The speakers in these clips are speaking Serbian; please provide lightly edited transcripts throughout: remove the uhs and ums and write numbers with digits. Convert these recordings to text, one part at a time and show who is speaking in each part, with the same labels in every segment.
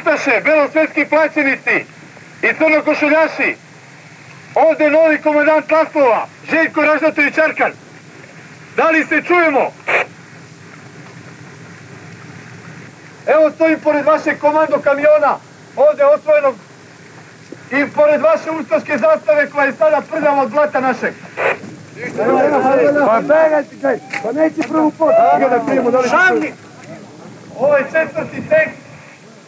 Speaker 1: ustaše, belosvetski plaćenici i crnokošuljaši. Ovdje novi komandant Laslova, Željko Ražnatović Arkan. Da li se čujemo? Evo stojim pored vašeg komando kamiona, ovdje osvojenog, i pored vaše ustaške zastave koja je sada prljava od blata našeg.
Speaker 2: Pa begajte kaj, pa neće prvu pot.
Speaker 1: Šavnik! Ovo je 4. tek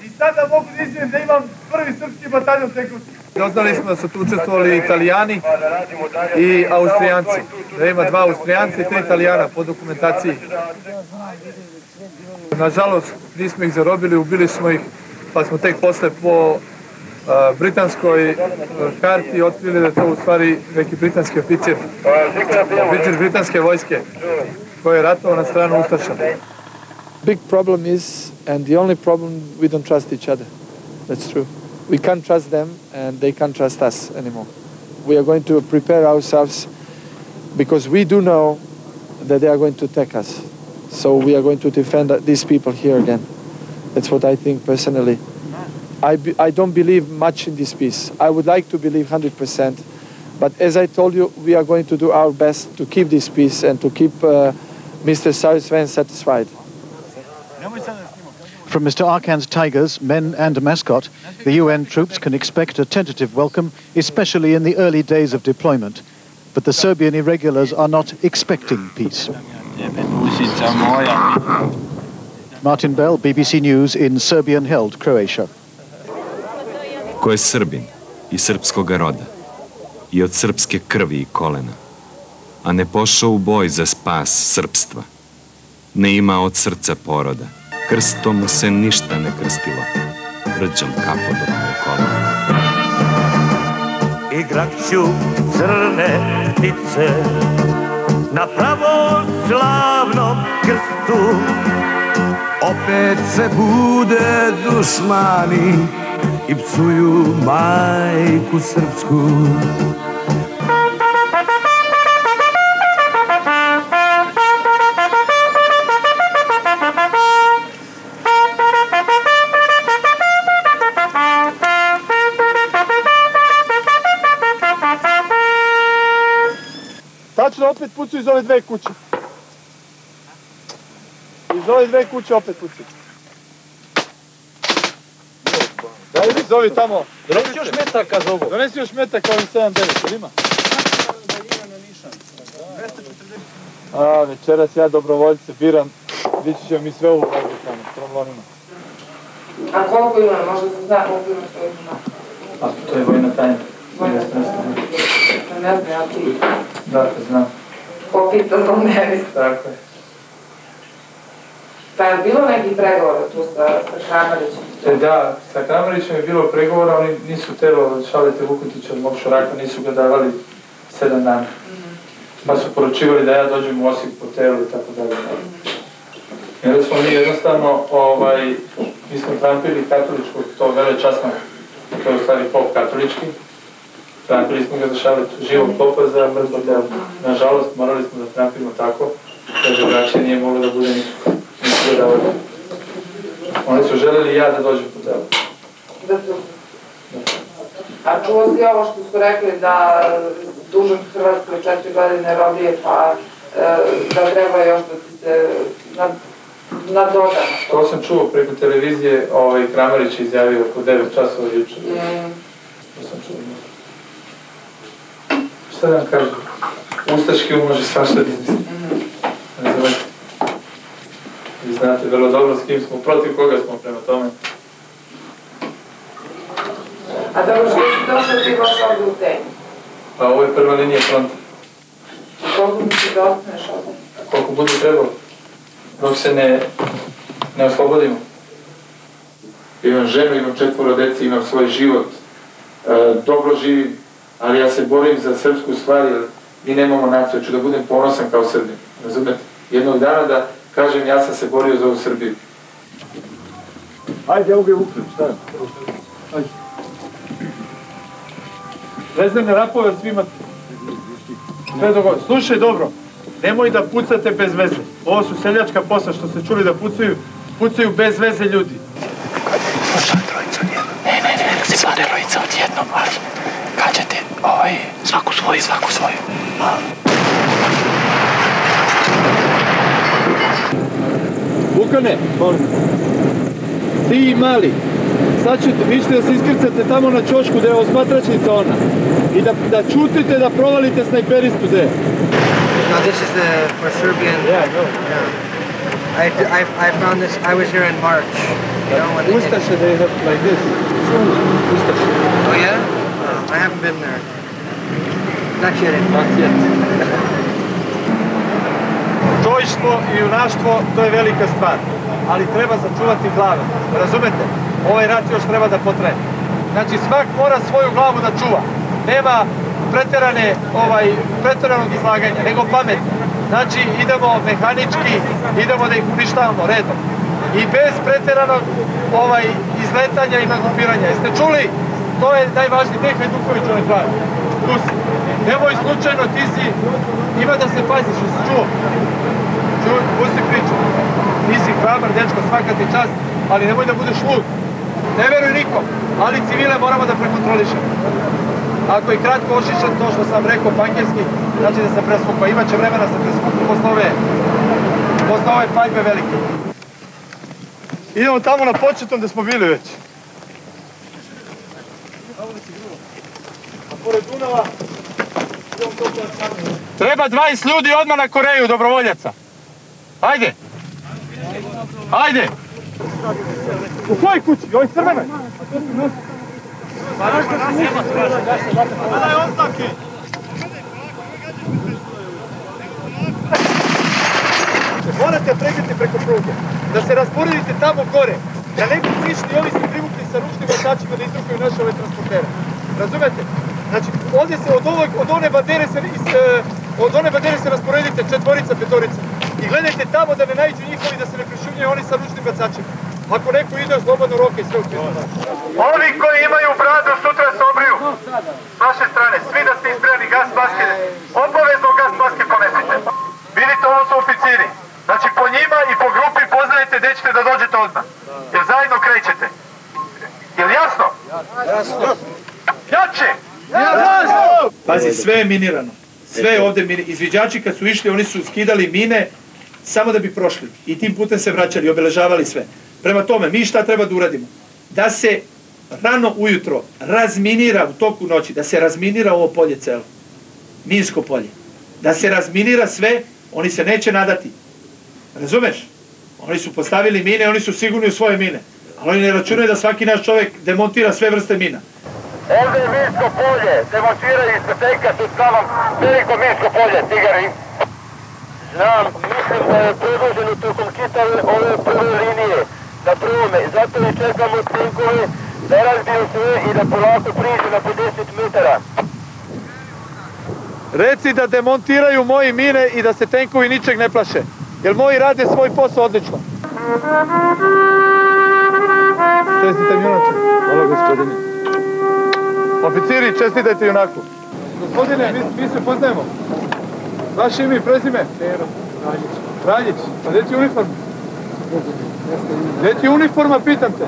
Speaker 1: i sada mogu da izvijem da imam 1. srpski bataljon tenkovski. Doznali smo da su tu učestvovali Italijani i Austrijanci. Da ima 2 Austrijanca i 3 Italijana po dokumentaciji. Nažalost, nismo ih zarobili, ubili smo ih, pa smo tek posle po britanskoj karti otkrili da je to u stvari neki britanski oficir britanske vojske koji je ratovao na stranu Ustaša.
Speaker 3: Big problem is, and the only problem, we don't trust each other. That's true. We can't trust them and they can't trust us anymore. We are going to prepare ourselves because we do know that they are going to attack us. So we are going to defend these people here again. That's what I think personally. I don't believe much in this peace. I would like to believe 100%, but as I told you, we are going to do our best to keep this peace and to keep Mr. Cirilica satisfied.
Speaker 4: From Mr. Arkan's Tigers, men and a mascot, the UN troops can expect a tentative welcome, especially in the early days of deployment. But the Serbian irregulars are not expecting peace. Martin Bell, BBC News in Serbian-held Croatia.
Speaker 5: Ko je Srbin i srpskoga roda i od srpske krvi i kolena, a ne pošao u boj za spas srpstva, ne ima od srca poroda, krstom mu se ništa ne krstilo, rđom kapo dok mu je kolena.
Speaker 6: Igrakću crne ptice na pravoslavnom krstu,
Speaker 2: Opet se bude dušmani i psuju majku srpsku.
Speaker 1: Tačno, opet pucaju iz ove 2 kuće. Iz ove 2 kuće opet pucaju. Daj mi zovi tamo. Donesi još metaka za ovo. Donesi još metaka ovim 7-9, ima? Večeras ja dobrovoljce biram. Dići ćemo mi sve ovu vajdu tamo, tromlonima.
Speaker 7: A koliko ima? Možda se zna koliko ima što ima?
Speaker 1: A to je vojna tajna.
Speaker 7: Vojna tajna. Ne znam, ja ti...
Speaker 1: Da, to znam.
Speaker 7: Ko pita, to ne mislim.
Speaker 1: Tako je.
Speaker 7: Pa je bilo nekih pregovora tu sa Kramarićem?
Speaker 1: Da, sa Kramarićem je bilo pregovora, oni nisu telo od Šalete Vukutića od mog Šoraka, nisu ga davali 7 dana. Pa su poručivali da ja dođem u Osijek po telu i tako dalje. I onda smo mi jednostavno, mi smo trampili katoličkog, to velečasno, to je u stvari pop katolički. Trampili smo ga za Šaletu živog popa za mrtvo telo. Nažalost, morali smo da trampimo tako, da drugačije nije moglo da bude nisu gledali. Oni su željeli ja da dođem po telu.
Speaker 7: A čuo si ovo što su rekli da dužan Hrvatskoj 4 godine robije, pa da treba još da ti se nadoda?
Speaker 1: To sam čuo preko televizije, Kramarić je izjavio oko 9 časova jučer. To sam čuo. Šta da vam kažem? Ustaški može svašta izmisliti. Ne znate. Vi znate vrlo dobro s kim smo, protiv koga smo prema tome.
Speaker 7: A dobro, što si došao ti baš ovdje u temi?
Speaker 1: Pa ovo je prva linija fronta.
Speaker 7: Koliko mi ti da ostaneš ovdje?
Speaker 1: Koliko bude trebalo, dok se ne oslobodimo. Imam ženu, imam 4 dece, imam svoj život, dobro živim, ali ja se borim za srpsku stvar, jer mi nemamo naciju, ću da budem ponosan kao Srbin, razumete? Jednog dana da kažem ja sam se borio za ovu Srbiju. Ajde, evo ga je uključ, stavim. Ajde. Rezervne rapove svima. Slušaj dobro, nemoj da pucate bez veze. Ovo su seljačka posla što ste čuli da pucaju bez veze ljudi.
Speaker 3: jednom, ali kad ćete svaku svoju.
Speaker 8: Vukane, ti i mali, sad vi ćete da se iskrcate tamo na ćošku gdje je osmatračnica ona i da čutite da provalite snajperistu gdje.
Speaker 9: No, this is for Serbian. I found this, I was here in March. You know, when
Speaker 8: Ustaše, they have like this. Ustaše.
Speaker 9: Oh yeah? I haven't been there. Not yet.
Speaker 8: Čojstvo i junaštvo, to je velika stvar, ali treba sačuvati glave, razumete? Ovaj rat još treba da potraje. Znači svak mora svoju glavu da čuva, nema pretjeranog izlaganja, nego pametno. Znači idemo mehanički, idemo da ih uništavamo redom. I bez pretjeranog izletanja i nagupiranja. Jeste čuli? To je najvažnije, gdje je Hajduković onaj pravi? Tu si. Nemoj slučajno, ti si, ima da se paziš, jesi čuo? Pusti priču. Ti si hrabar, dečko, svaka ti čast, ali nemoj da budeš lud. Ne veruj nikom, ali civile moramo da prekontrolišemo. Ako je kratko ošišan to što sam rekao pankerski, znači da se presvuka. Imaće vremena se presvuku posle ove paljbe velike. Idemo tamo na početom gdje smo bili već. A pored Dunava, treba 20 ljudi odmah na Koreju, dobrovoljaca. Ajde! Ajde! U kojoj kući? Ovoj crvenoj? Daj oznake! Morate prekriti preko pruge, da se rasporedite tamo gore, da ne bi prišli ovi se privukli sa ručnim vrtačima da izrukaju naše ove transportere. Razumete? Znači, ovdje se od one bandere se rasporedite četvorica, petorica. I gledajte tamo da ne naiđu njihovi, da se ne prišumljaju oni sa ručnim bacačima. Ako neko ide, slobodno roke i sve u krizu. Ovi koji imaju bradu sutra se obriju. S vaše strane, svi da ste ispremni gas maske, obavezno gas maske ponesite. Vidite, ovo su oficiri. Znači, po njima i po grupi poznajete gdje ćete da dođete odmah. Jer zajedno krećete. Jel jasno? Jasno. Jače! Pazi, sve je minirano. Sve je ovdje minirano. Izviđači kad su išli, oni su skidali mine samo da bi prošli. I tim putem se vraćali, obeležavali sve. Prema tome, mi šta treba da uradimo? Da se rano ujutro razminira u toku noći, da se razminira ovo polje celo. Minsko polje. Da se razminira sve, oni se neće nadati. Razumeš? Oni su postavili mine, oni su sigurni u svoje mine. Ali oni ne računaju da svaki naš čovjek demontira sve vrste mina.
Speaker 10: Ovdje je minsko polje, demontiraju ispred tenka, tu stavam veliko minsko polje, tigari. Znam, mislim da je predloženo tokom čitave ove prve linije na prvome, zato i čekamo tenkove da razbiju sve i da polako priđu na 50 metara.
Speaker 8: Reci da demontiraju moji mine i da se tenkovi ničeg ne plaše, jer moji rade svoj posao odlično. Čestite mi junače. Hvala gospodine. Oficiri, čestitajte junaku. Gospodine, mi se poznajemo. Vaše ime i prezime? Kraljić. Pa gdje ti uniforma? Gdje ti uniforma, pitam te?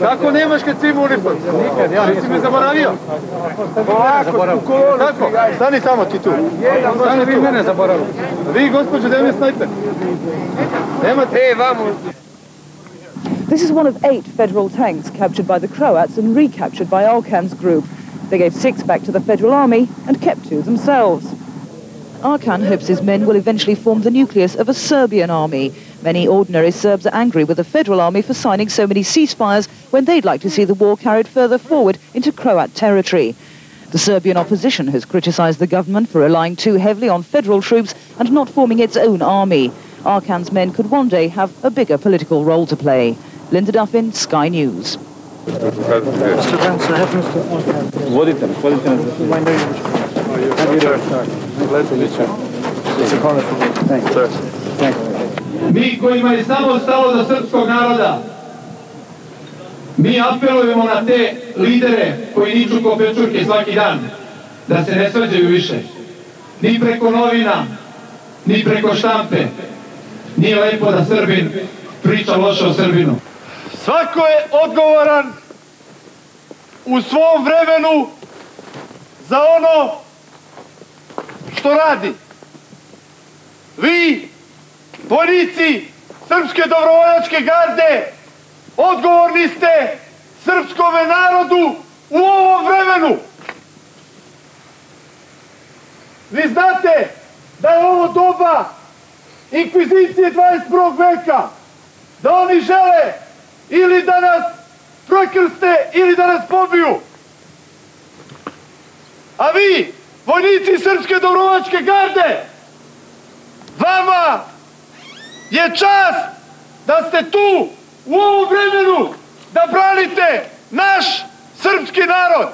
Speaker 8: Kako nemaš kad si ima uniforma? Nikad, si me zaboravio? Kako? Stani tamo ti tu. Stani vi mene zaboravili. Vi, gospođo, gdje mi je snajper? Nemate? Vamo.
Speaker 11: This is one of 8 federal tanks captured by the Croats and recaptured by Arkan's group. They gave 6 back to the federal army and kept 2 themselves. Arkan hopes his men will eventually form the nucleus of a Serbian army. Many ordinary Serbs are angry with the federal army for signing so many ceasefires when they'd like to see the war carried further forward into Croat territory. The Serbian opposition has criticised the government for relying too heavily on federal troops and not forming its own army. Arkan's men could one day have a bigger political role to play. Linda Duffin, Sky News.
Speaker 8: Mi kojima je samo stalo do srpskog naroda, mi apelujemo na te lidere koji niču ko pečurke svaki dan, da se ne svađaju više. Ni preko novina, ni preko štampe. Nije lepo da Srbin priča loše o Srbinu. Svako je odgovoran u svom vremenu za ono što radi. Vi, vojnici Srpske dobrovoljačke garde, odgovorni ste srpskome narodu u ovom vremenu. Vi znate da je ovo doba inkvizicije 21. veka, da oni žele ili da nas prokrste ili da nas pobiju. A vi, vojnici Srpske dobrovoljačke garde, vama je čast da ste tu u ovom vremenu da branite naš srpski narod.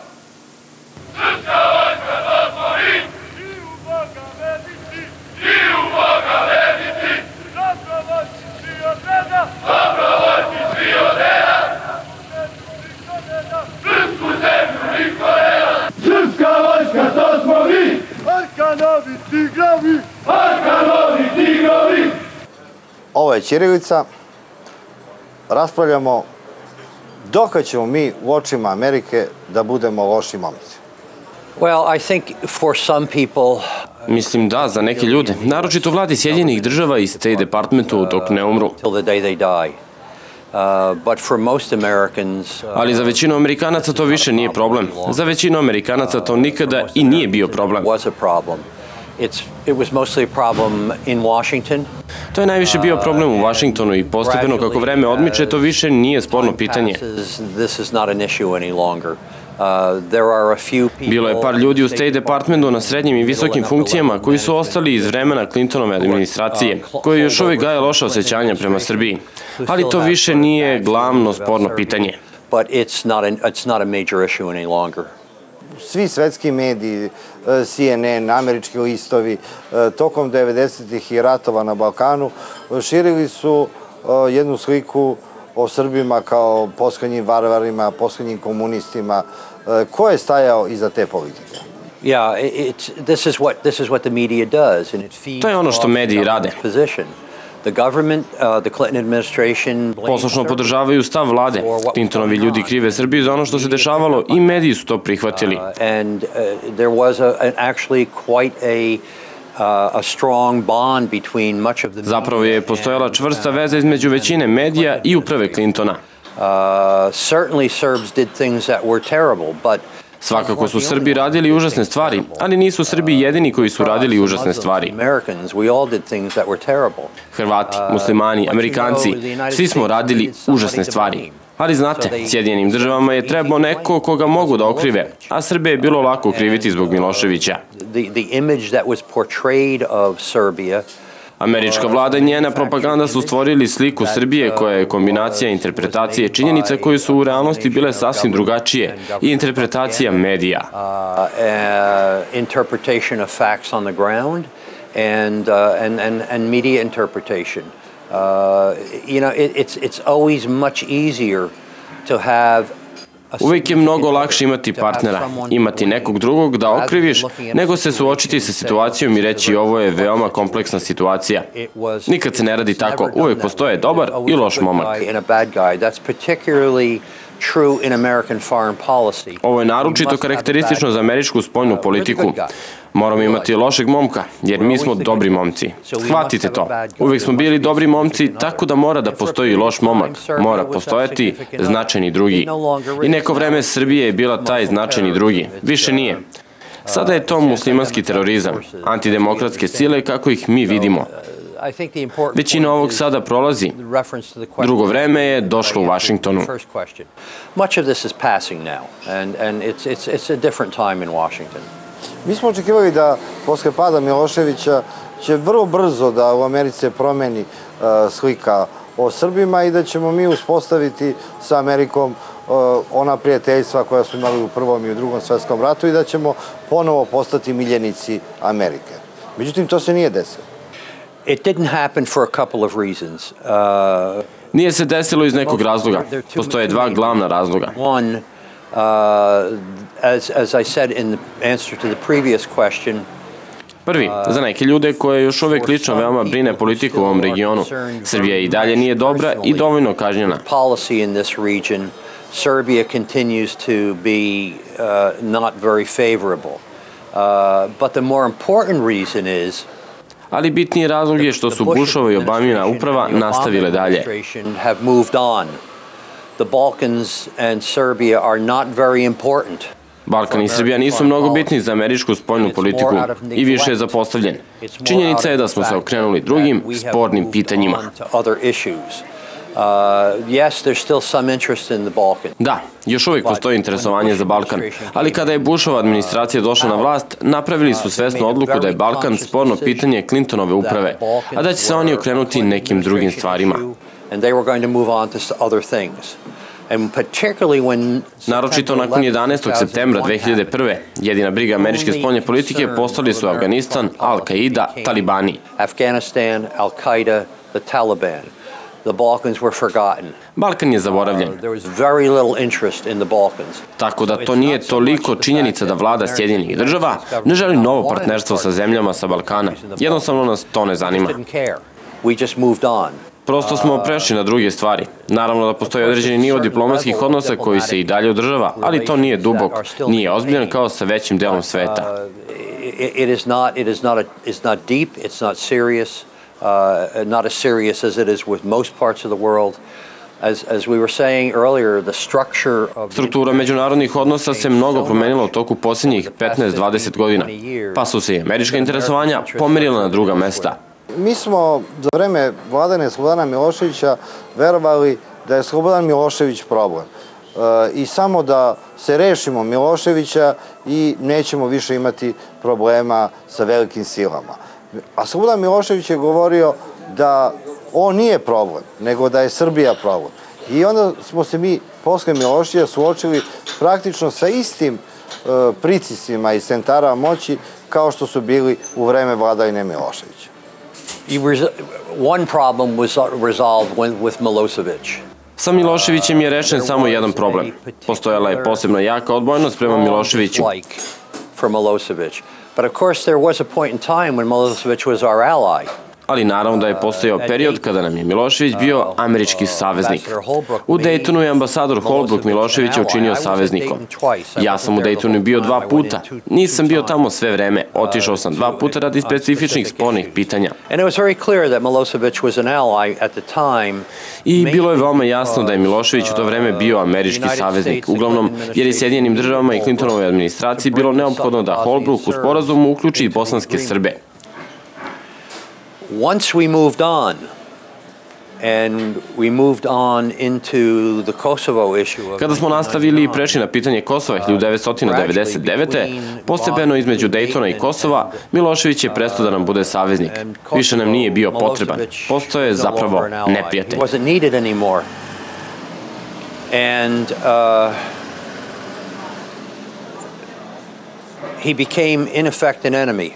Speaker 8: Srpska vojska, to smo mi! I u Boga vernici! I u Boga vernici! Dobrovoljci svi od reda! Dobrovoljci svi od reda! Srpsku zemlju niko ne da! Srpska vojska, to smo mi! Arkanovi tigrovi! Arkanovi tigrovi!
Speaker 12: Ovo je ćirilica. Raspravljamo dokad ćemo mi u očima Amerike da budemo loši momci.
Speaker 13: Mislim da, za neke ljude, naročito vladi Sjedinjenih država i State Departmentu dok ne umru. Ali za većinu Amerikanaca to više nije problem. Za većinu Amerikanaca to nikada i nije bio problem. To je najviše bio problem u Washingtonu i postepeno kako vreme odmiče to više nije sporno pitanje. Bilo je par ljudi u State Departmentu na srednjim i visokim funkcijama koji su ostali iz vremena Clintonove administracije, koji još uvijek gaje loša osjećanja prema Srbiji. Ali to više nije glavno sporno pitanje.
Speaker 12: Svi svetski mediji, CNN, američki listovi, tokom 90-ih i ratova na Balkanu širili su jednu sliku o Srbima kao poslednjim varvarima, poslednjim komunistima. Ko je stajao iza te politike?
Speaker 13: To je ono što mediji rade. Poslušno podržavaju stav vlade. Clintonovi ljudi krive Srbiju za ono što se dešavalo i mediji su to prihvatili. Zapravo je postojala čvrsta veza između većine medija i uprave Clintona. Svakako su Srbi radili užasne stvari, ali nisu Srbi jedini koji su radili užasne stvari. Hrvati, muslimani, Amerikanci, svi smo radili užasne stvari. Ali znate, Sjedinjenim državama je trebao neko koga mogu da okrive, a Srbije je bilo lako okriviti zbog Miloševića. Američka vlada i njena propaganda su stvorili sliku Srbije koja je kombinacija interpretacije činjenica koje su u realnosti bile sasvim drugačije i interpretacija medija. Uvijek je mnogo lakše imati partnera, imati nekog drugog da okriviš, nego se suočiti sa situacijom i reći ovo je veoma kompleksna situacija. Nikad se ne radi tako, uvijek postoje dobar i loš momak. Ovo je naročito karakteristično za američku spoljnu politiku. Moramo imati lošeg momka, jer mi smo dobri momci. Shvatite to. Uvijek smo bili dobri momci, tako da mora da postoji loš momak. Mora postojati značajni drugi. I neko vreme Srbije je bila taj značajni drugi. Više nije. Sada je to muslimanski terorizam, antidemokratske sile kako ih mi vidimo. Većina ovog sada prolazi. Drugo vreme je došlo u Vašingtonu.
Speaker 12: Mi smo očekivali da posle pada Miloševića će vrlo brzo da u Americi promeni slika o Srbima i da ćemo mi uspostaviti sa Amerikom ona prijateljstva koja su imali u Prvom i u Drugom svetskom ratu i da ćemo ponovo postati miljenici Amerike. Međutim, to se nije desilo.
Speaker 13: Nije se desilo iz nekog razloga. Postoje dva glavna razloga. Prvi, za neke ljude koje još uvek lično veoma brine politiku u ovom regionu, Srbija i dalje nije dobra i dovoljno kažnjena.
Speaker 14: Serbia continues to be not very favorable. But the more important reason is
Speaker 13: Ali bitniji razlog je što su Bushova i Obamina uprava nastavile dalje.
Speaker 14: have moved on. The Balkans and Serbia are not very important.
Speaker 13: Balkan i Srbija nisu mnogo bitni za američku spoljnu politiku i više je zapostavljen. Činjenica je da smo se okrenuli drugim spornim pitanjima. Da, još uvijek postoji interesovanje za Balkan, ali kada je Bushova administracija došla na vlast, napravili su svesnu odluku da je Balkan sporno pitanje Clintonove uprave, a da će se oni okrenuti nekim drugim stvarima. Naročito nakon 11. septembra 2001. jedina briga američke spoljne politike postali su Afganistan, Al-Qaida, Talibani.
Speaker 14: Afghanistan, Al-Qaida, the Taliban. The Balkans were forgotten.
Speaker 13: Balkan je zaboravljen.
Speaker 14: There was very little interest in the Balkans.
Speaker 13: Tako da to nije toliko činjenica da vlada Sjedinjenih država ne želi novo partnerstvo sa zemljama sa Balkana. Jednostavno nas to ne zanima.
Speaker 14: We just moved on.
Speaker 13: Prosto smo prešli na druge stvari. Naravno da postoji određeni nivo diplomatskih odnosa koji se i dalje održava, ali to nije dubok, nije ozbiljan kao sa većim delom sveta.
Speaker 14: It is not deep, it's not serious, not as serious as it is with most parts of the world. As we were saying earlier, the structure of
Speaker 13: Struktura međunarodnih odnosa se mnogo promenila u toku posljednjih 15-20 godina, pa su se i američka interesovanja pomerila na druga mesta.
Speaker 12: Mi smo za vreme vladane Slobodana Miloševića verovali da je Slobodan Milošević problem. I samo da se rešimo Miloševića i nećemo više imati problema sa velikim silama. A Slobodan Milošević je govorio da on nije problem, nego da je Srbija problem. I onda smo se mi posle Miloševića suočili praktično sa istim pritiscima iz centara moći kao što su bili u vreme vladavine Miloševića.
Speaker 14: One problem was resolved with Milošević.
Speaker 13: Sa Miloševićem je rešen samo jedan problem. Postojala je posebno jaka odbojnost prema Miloševiću.
Speaker 14: But of course there was a point in time when Milošević was our ally.
Speaker 13: Ali naravno da je postojao period kada nam je Milošević bio američki saveznik. U Daytonu je ambasador Holbrook Miloševića učinio saveznikom. Ja sam u Daytonu bio 2 puta. Nisam bio tamo sve vreme. Otišao sam 2 puta radi specifičnih spornih pitanja. I bilo je veoma jasno da je Milošević u to vreme bio američki saveznik. Uglavnom, jer je Sjedinjenim državama i Clintonovoj administraciji bilo neophodno da Holbrook u sporazumu uključi i bosanske Srbe.
Speaker 14: Once we moved on, and we moved on into the Kosovo issue.
Speaker 13: Kada smo nastavili i prešli na pitanje Kosova 1999. postepeno između Daytona i Kosova, Milošević je prestao da nam bude saveznik. Više nam nije bio potreban. Postao je zapravo neprijatelj.
Speaker 14: He wasn't needed anymore. And he became in effect an enemy.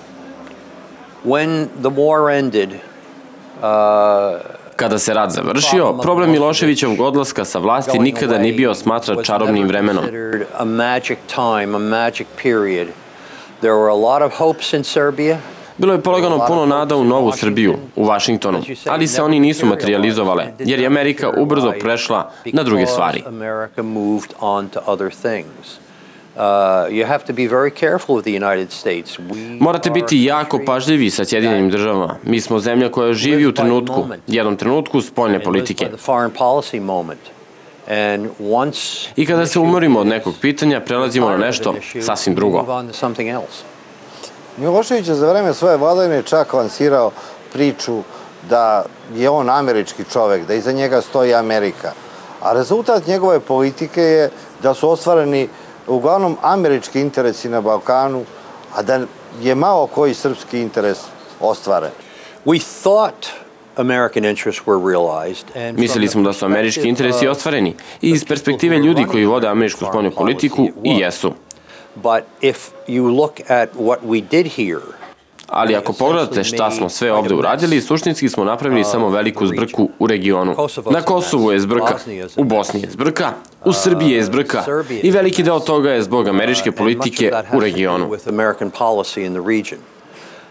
Speaker 14: When the war ended,
Speaker 13: kada se rat završio, problem Miloševićevog odlaska sa vlasti nikada nije bio smatran čarobnim vremenom.
Speaker 14: A magic time, a magic period. There were a lot of hopes in Serbia.
Speaker 13: Bilo je polagano puno nada u novu Srbiju, u Vašingtonu, ali se oni nisu materializovale, jer je Amerika ubrzo prešla na druge stvari. Morate biti jako pažljivi sa Sjedinjenim državama. Mi smo zemlja koja živi u trenutku, jednom trenutku spoljne politike. I kada se umorimo od nekog pitanja, prelazimo na nešto sasvim drugo.
Speaker 12: Milošević je za vreme svoje vladavine čak lansirao priču da je on američki čovek, da iza njega stoji Amerika. A rezultat njegove politike je da su ostvareni uglavnom američki interesi na Balkanu, a da je malo koji srpski interes ostvaren.
Speaker 13: Mislili smo da su američki interesi ostvareni i iz perspektive ljudi koji vode američku spoljnu politiku i jesu. Ali ako pogledate šta smo sve ovde uradili, suštinski smo napravili samo veliku zbrku u regionu. Na Kosovu je zbrka, u Bosni je zbrka, u Srbiji je zbrka i veliki deo toga je zbog američke politike u regionu.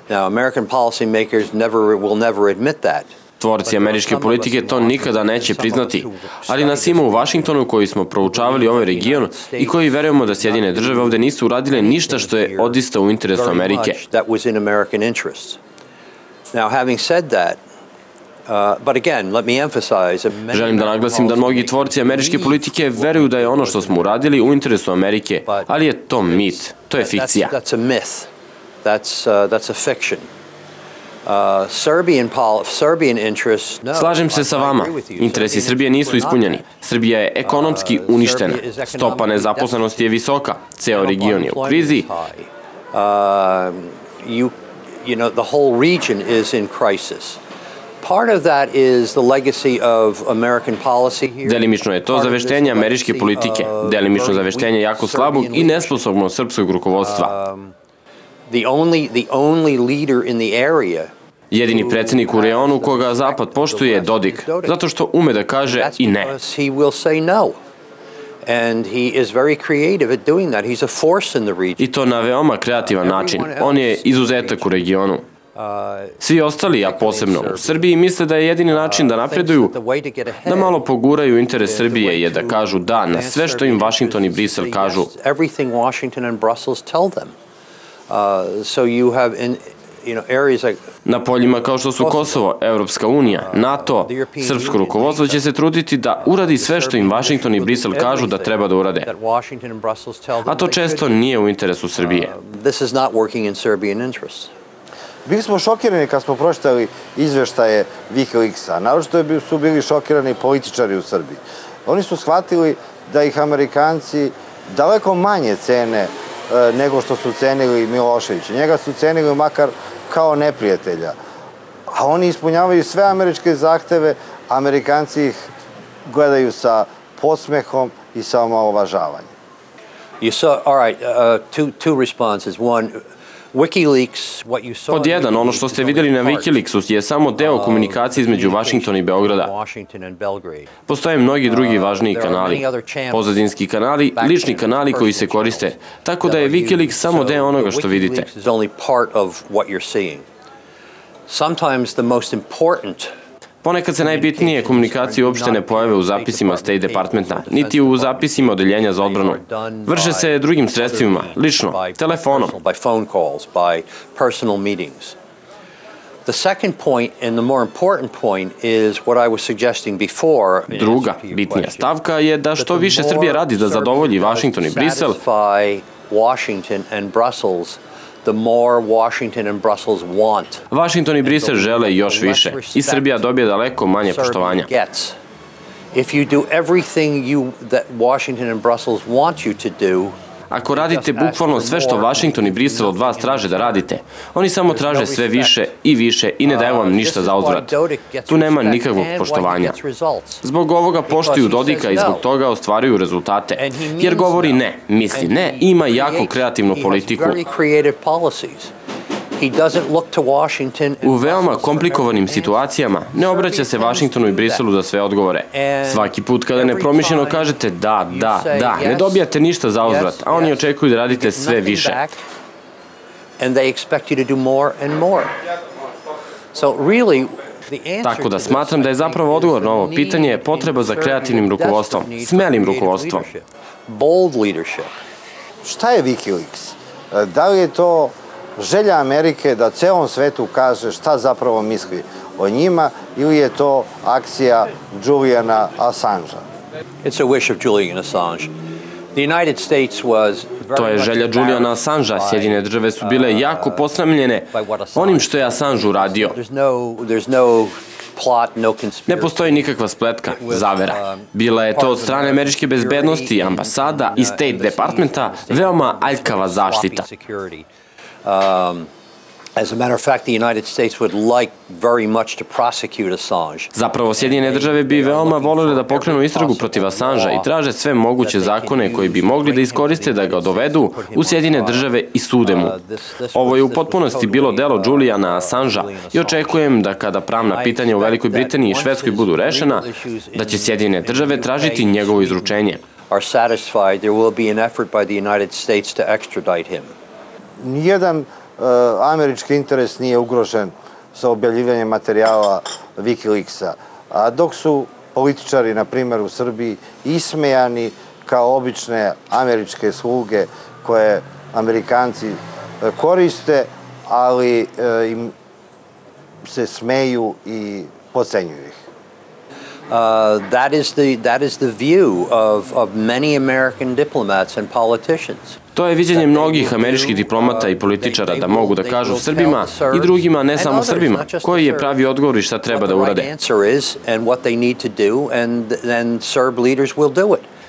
Speaker 14: Now, American policymakers will never admit that.
Speaker 13: Tvorci američke politike to nikada neće priznati, ali nas ima u Vašingtonu koji smo proučavali ovaj region i koji verujemo da Sjedinjene države ovde nisu uradile ništa što je odista u interesu Amerike. Želim da naglasim da mnogi tvorci američke politike veruju da je ono što smo uradili u interesu Amerike, ali je to mit, to je fikcija. Slažem se sa vama. Interesi Srbije nisu ispunjeni. Srbija je ekonomski uništena. Stopa nezaposlenosti je visoka. Ceo region je u krizi. Delimično je to zaveštenje američke politike. Delimično zaveštenje jako slabog i nesposobnog srpskog rukovodstva. Jedini predsednik u reonu koga Zapad poštuje je Dodik, zato što ume da kaže i ne. I to na veoma kreativan način. On je izuzetak u regionu. Svi ostali, a posebno u Srbiji, misle da je jedini način da napreduju, da malo poguraju interes Srbije je da kažu da na sve što im Vašington i Brisel kažu. Na poljima kao što su Kosovo, Evropska unija, NATO, srpsko rukovodstvo će se truditi da uradi sve što im Vašington i Brisel kažu da treba da urade. A to često nije u interesu Srbije.
Speaker 12: Bili smo šokirani kad smo pročitali izveštaje Wikileaksa, naročito su bili šokirani političari u Srbiji. Oni su shvatili da ih Amerikanci daleko manje cene nego što su cenili Miloševića. Njega su cenili makar kao neprijatelja. A oni ispunjavaju sve američke zahteve, Amerikanci ih gledaju sa podsmehom i sa omalovažavanjem.
Speaker 13: Pod jedan, ono što ste videli na Wikileaksu je samo deo komunikacije između Vašingtona i Beograda. Postoje mnogi drugi važniji kanali, pozadinski kanali, lični kanali koji se koriste, tako da je Wikileaks samo deo onoga što vidite. Ponekad se najbitnije komunikacije uopšte ne pojave u zapisima State Departmenta, niti u zapisima odeljenja za odbranu. Vrše se drugim sredstvima, lično, telefonom. Druga bitnija stavka je da što više Srbija radi da zadovolji Vašington i Brisel, Vašington i Brisel žele još više i Srbija dobije daleko manje poštovanja. Ako radite bukvalno sve što Vašington i Brisel od vas traže da radite, oni samo traže sve više i ne daju vam ništa za uzvrat. Tu nema nikakvog poštovanja. Zbog ovoga poštuju Dodika i zbog toga ostvaruju rezultate. Jer govori ne, misli ne, ima jako kreativnu politiku. U veoma komplikovanim situacijama ne obraća se Vašingtonu i Briselu za sve odgovore. Svaki put kada nepromišljeno kažete da, ne dobijate ništa za uzvrat, a oni očekuju da radite sve više. Tako da smatram da je zapravo odgovor na ovo pitanje potreba za kreativnim rukovodstvom, smelim rukovodstvom.
Speaker 12: Šta je Wikileaks? Da li je to želja Amerike da celom svetu kaže šta zapravo misli o njima ili je to akcija Juliana Assangea?
Speaker 13: To je želja Juliana Assangea. Sjedinjene države su bile jako posramljene onim što je Assange uradio. Ne postoji nikakva spletka, zavera. Bila je to od strane američke bezbednosti, ambasada i State Departmenta veoma aljkava zaštita. Zapravo, Sjedinjene države bi veoma volele da pokrenu istragu protiv Assangea i traže sve moguće zakone koji bi mogli da iskoriste da ga dovedu u Sjedinjene države i sude mu. Ovo je u potpunosti bilo delo Juliana Assangea i očekujem da kada pravna pitanja u Velikoj Britaniji i Švedskoj budu rešena, da će Sjedinjene države tražiti njegovo izručenje.
Speaker 12: Nijedan američki interes nije ugrožen sa objavljivanjem materijala Wikileaksa. A dok su političari, na primjer u Srbiji, ismejani kao obične američke sluge koje Amerikanci koriste, ali im se smeju i podcenjuju ih.
Speaker 14: That is the view of many American diplomats and politicians.
Speaker 13: To je viđenje mnogih američkih diplomata i političara da mogu da kažu Srbima i drugima, ne samo Srbima, koji je pravi odgovor i šta treba da urade.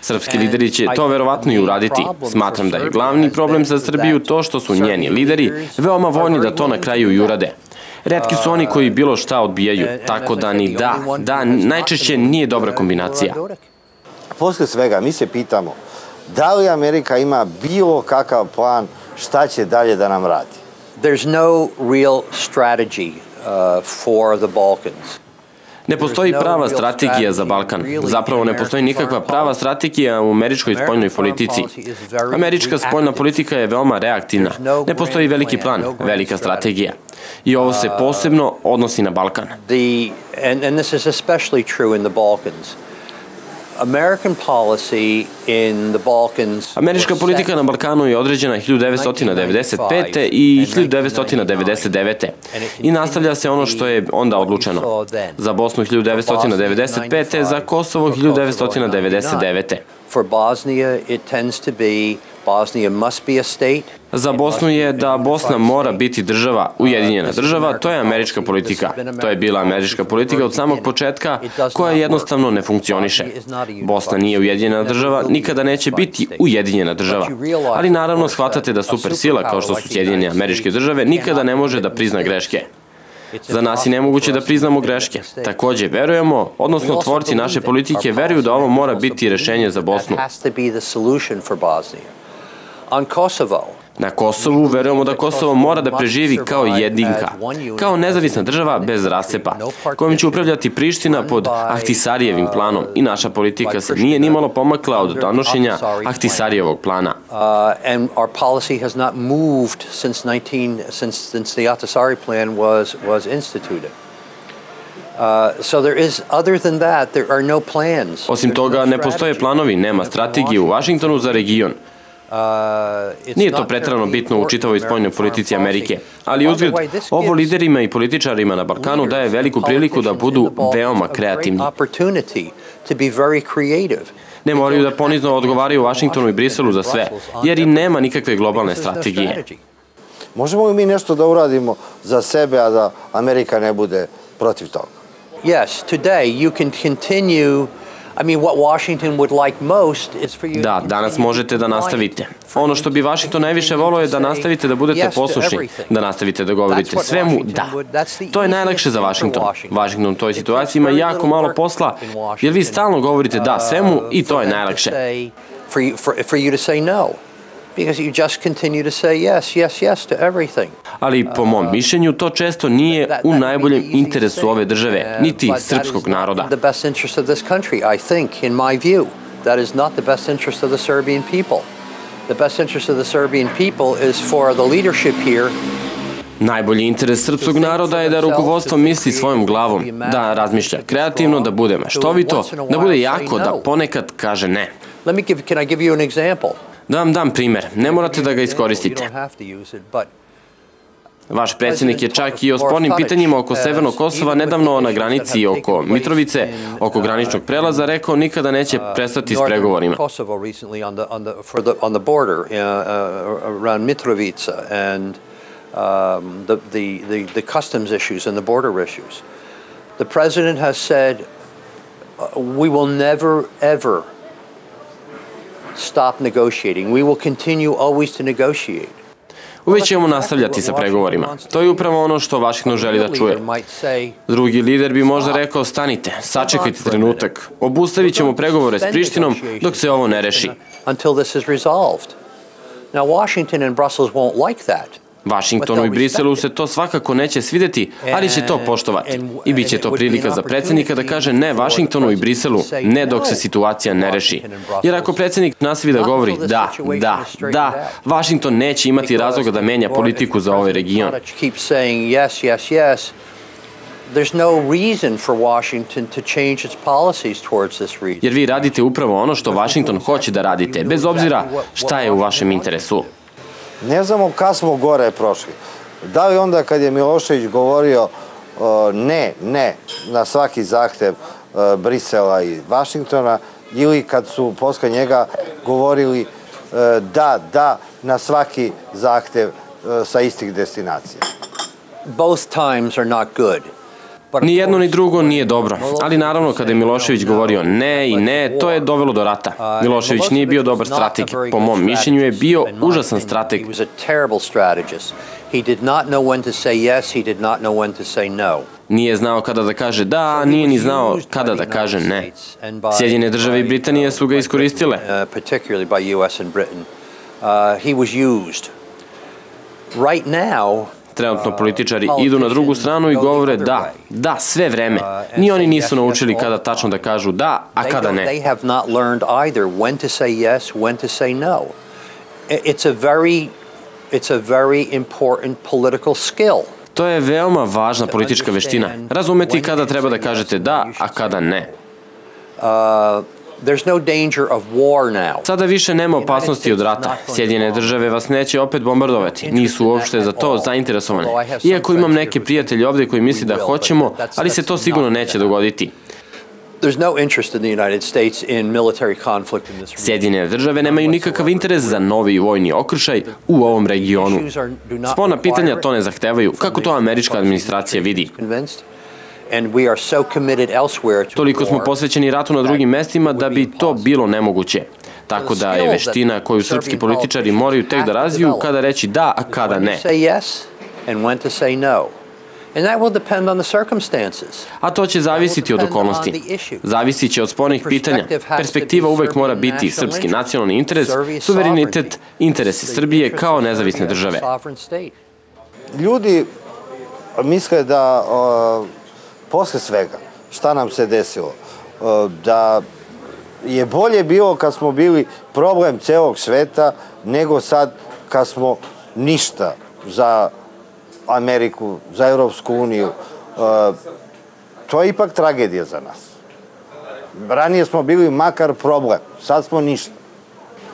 Speaker 13: Srpski lideri će to verovatno i uraditi. Smatram da je glavni problem za Srbiju to što su njeni lideri veoma voljni da to na kraju i urade. Retki su oni koji bilo šta odbijaju, tako da ni da, najčešće nije dobra kombinacija.
Speaker 12: Posle svega, mi se pitamo, da li Amerika ima bilo kakav plan šta će dalje da nam radi?
Speaker 14: There's no real strategy for the Balkans.
Speaker 13: Ne postoji prava strategija za Balkan. Zapravo ne postoji nikakva prava strategija u američkoj spoljnoj politici. Američka spoljna politika je veoma reaktivna. Ne postoji veliki plan, velika strategija. I ovo se posebno odnosi na Balkan.
Speaker 14: And this is especially true in the Balkans. American policy in the Balkans.
Speaker 13: Američka politika na Balkanu je određena 1995. i 1999. I nastavlja se ono što je onda odlučeno. Za Bosnu 1995. za Kosovo 1999.
Speaker 14: For Bosnia it tends to be Bosnia must be a state.
Speaker 13: Za Bosnu je da Bosna mora biti država, ujedinjena država, to je američka politika. To je bila američka politika od samog početka koja jednostavno ne funkcioniše. Bosna nije ujedinjena država, nikada neće biti ujedinjena država. Ali naravno shvatate da supersila kao što su Sjedinjene Američke Države nikada ne može da prizna greške. Za nas je nemoguće da priznamo greške. Takođe, verujemo, odnosno tvorci naše politike veruju da ovo mora biti rešenje za Bosnu. Na Kosovu verujemo da Kosovo mora da preživi kao jedinka, kao nezavisna država bez rascepa, kojom će upravljati Priština pod Ahtisarijevim planom i naša politika se nije nimalo pomakla od donošenja Ahtisarijevog plana.
Speaker 14: And our policy has not moved since the Ahtisaari plan was instituted. So there is, other than that, there are no plans.
Speaker 13: Osim toga, ne postoje planovi, nema strategije u Vašingtonu za region. Nije to preterano bitno u čitavoj spoljnoj politici Amerike, ali uzgled, ovo liderima i političarima na Balkanu daje veliku priliku da budu veoma kreativni. Ne moraju da ponizno odgovaraju Vašingtonu i Briselu za sve, jer i nema nikakve globalne strategije.
Speaker 12: Možemo li mi nešto da uradimo za sebe, a da Amerika ne bude protiv toga?
Speaker 14: Yes, today you can continue. I mean, what Washington would like most is for you.
Speaker 13: Da, danas možete da nastavite. Ono što bi Washington najviše volio je da nastavite da budete poslušni, da nastavite da govorite svemu da. To je najlakše za Washington. Washington u toj situaciji ima jako malo posla, jer vi stalno govorite da svemu i to je najlakše.
Speaker 14: For you to say no. Because you just continue to say yes, yes, yes to everything.
Speaker 13: Ali po mom mišljenju to često nije u najboljem interesu ove države, niti srpskog naroda.
Speaker 14: The best interest of this country, I think, in my view. That is not the best interest of the Serbian people. The best interest of the Serbian people is for the leadership here.
Speaker 13: Najbolji interes srpskog naroda je da rukovodstvo misli svojom glavom, da razmišlja kreativno, da bude maštovito, da bude jako, da ponekad kaže ne.
Speaker 14: Can I give you an example?
Speaker 13: Da vam dam primer, ne morate da ga iskoristite. Vaš predsjednik je čak i o spornim pitanjima oko Severnog Kosova nedavno na granici oko Mitrovice, oko graničnog prelaza, rekao nikada neće prestati s pregovorima.
Speaker 14: The customs issues and the border issues. The president has said, we will never, ever stop negotiating. We will continue always to negotiate.
Speaker 13: Uvijek ćemo nastavljati sa pregovorima. To je upravo ono što Vašington želi da čuje. Drugi lider bi možda rekao, stanite, sačekajte trenutak, obustavit ćemo pregovore s Prištinom dok se ovo ne reši. Vašingtonu i Briselu se to svakako neće svideti, ali će to poštovati. I bit će to prilika za predsjednika da kaže ne Vašingtonu i Briselu, ne dok se situacija ne reši. Jer ako predsjednik nastavi da govori da, Vašington neće imati razloga da menja politiku za ovaj region.
Speaker 14: there's no reason for Washington to change its policies towards this region.
Speaker 13: Jer vi radite upravo ono što Washington hoće da radite, bez obzira šta je u vašem interesu.
Speaker 12: Ne znamo kad smo gore prošli. Da li onda kad je Milošević govorio ne na svaki zahtev Brisela i Vašingtona, ili kad su posle njega govorili da na svaki zahtev sa istih destinacija.
Speaker 14: Both times are not good.
Speaker 13: Ni jedno ni drugo nije dobro, ali naravno kada je Milošević govorio ne i ne, to je dovelo do rata. Milošević nije bio dobar strateg, po mom mišljenju je bio užasan strateg. Nije znao kada da kaže da, nije ni znao kada da kaže ne. Sjedinjene države i Britanije su ga iskoristile. Trenutno političari idu na drugu stranu i govore da, sve vreme. Ni oni nisu naučili kada tačno da kažu da, a kada ne. To je veoma važna politička veština. Razumeti kada treba da kažete da, a kada ne. Sada više nema opasnosti od rata. Sjedinjene države vas neće opet bombardovati. Nisu uopšte za to zainteresovane. Iako imam neke prijatelje ovde koji misli da hoćemo, ali se to sigurno neće dogoditi. Sjedinjene države nemaju nikakav interes za novi vojni okršaj u ovom regionu. Spoljna pitanja to ne zahtevaju, kako to američka administracija vidi. Toliko smo posvećeni ratu na drugim mestima da bi to bilo nemoguće. Tako da je veština koju srpski političari moraju tek da razviju kada reći da, a kada ne. A to će zavisiti od okolnosti. Zavisit će od spornih pitanja. Perspektiva uvek mora biti srpski nacionalni interes, suverenitet, interesi Srbije kao nezavisne države.
Speaker 12: Ljudi misle da posle svega, šta nam se desilo, da je bolje bilo kad smo bili problem celog sveta nego sad kad smo ništa za Ameriku, za Evropsku uniju. To je ipak tragedija za nas. Ranije smo bili makar problem, sad smo ništa.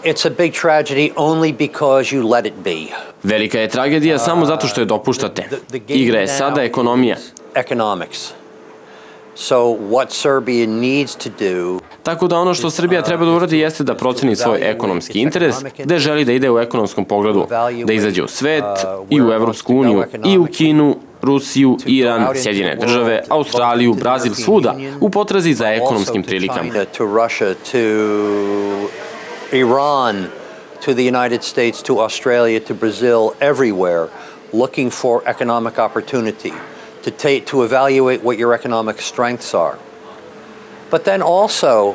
Speaker 14: It's a big tragedy only because you let it be.
Speaker 13: Velika je tragedija samo zato što je dopuštate. Igra je sada ekonomija.
Speaker 14: Economics. So what Serbia needs to do.
Speaker 13: Tako da ono što Srbija treba da uradi jeste da proceni svoj ekonomski interes, gde želi da ide u ekonomskom pogledu, da izađe u svet i u Evropsku uniju, i u Kinu, Rusiju, Iran, Sjedinjene države, Australiju, Brazil, svuda, u potrazi za ekonomskim prilikama.
Speaker 14: Iran, to the United States, to Australia, to Brazil, everywhere, looking for economic opportunity, to evaluate what your economic strengths are. But then also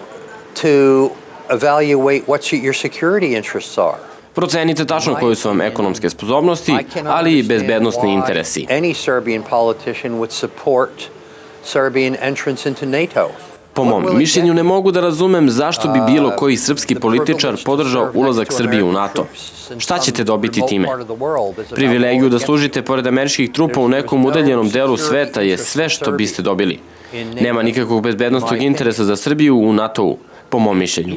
Speaker 14: to evaluate what your security interests are.
Speaker 13: Procenite tačno koje su vam ekonomske sposobnosti, ali i bezbednostni interesi.
Speaker 14: Any Serbian politician would support Serbian entrance into NATO.
Speaker 13: Po mom mišljenju ne mogu da razumem zašto bi bilo koji srpski političar podržao ulazak Srbije u NATO. Šta ćete dobiti time? Privilegiju da služite pored američkih trupa u nekom udaljenom delu sveta je sve što biste dobili. Nema nikakvog bezbednostnog interesa za Srbiju u NATO-u, po mom mišljenju.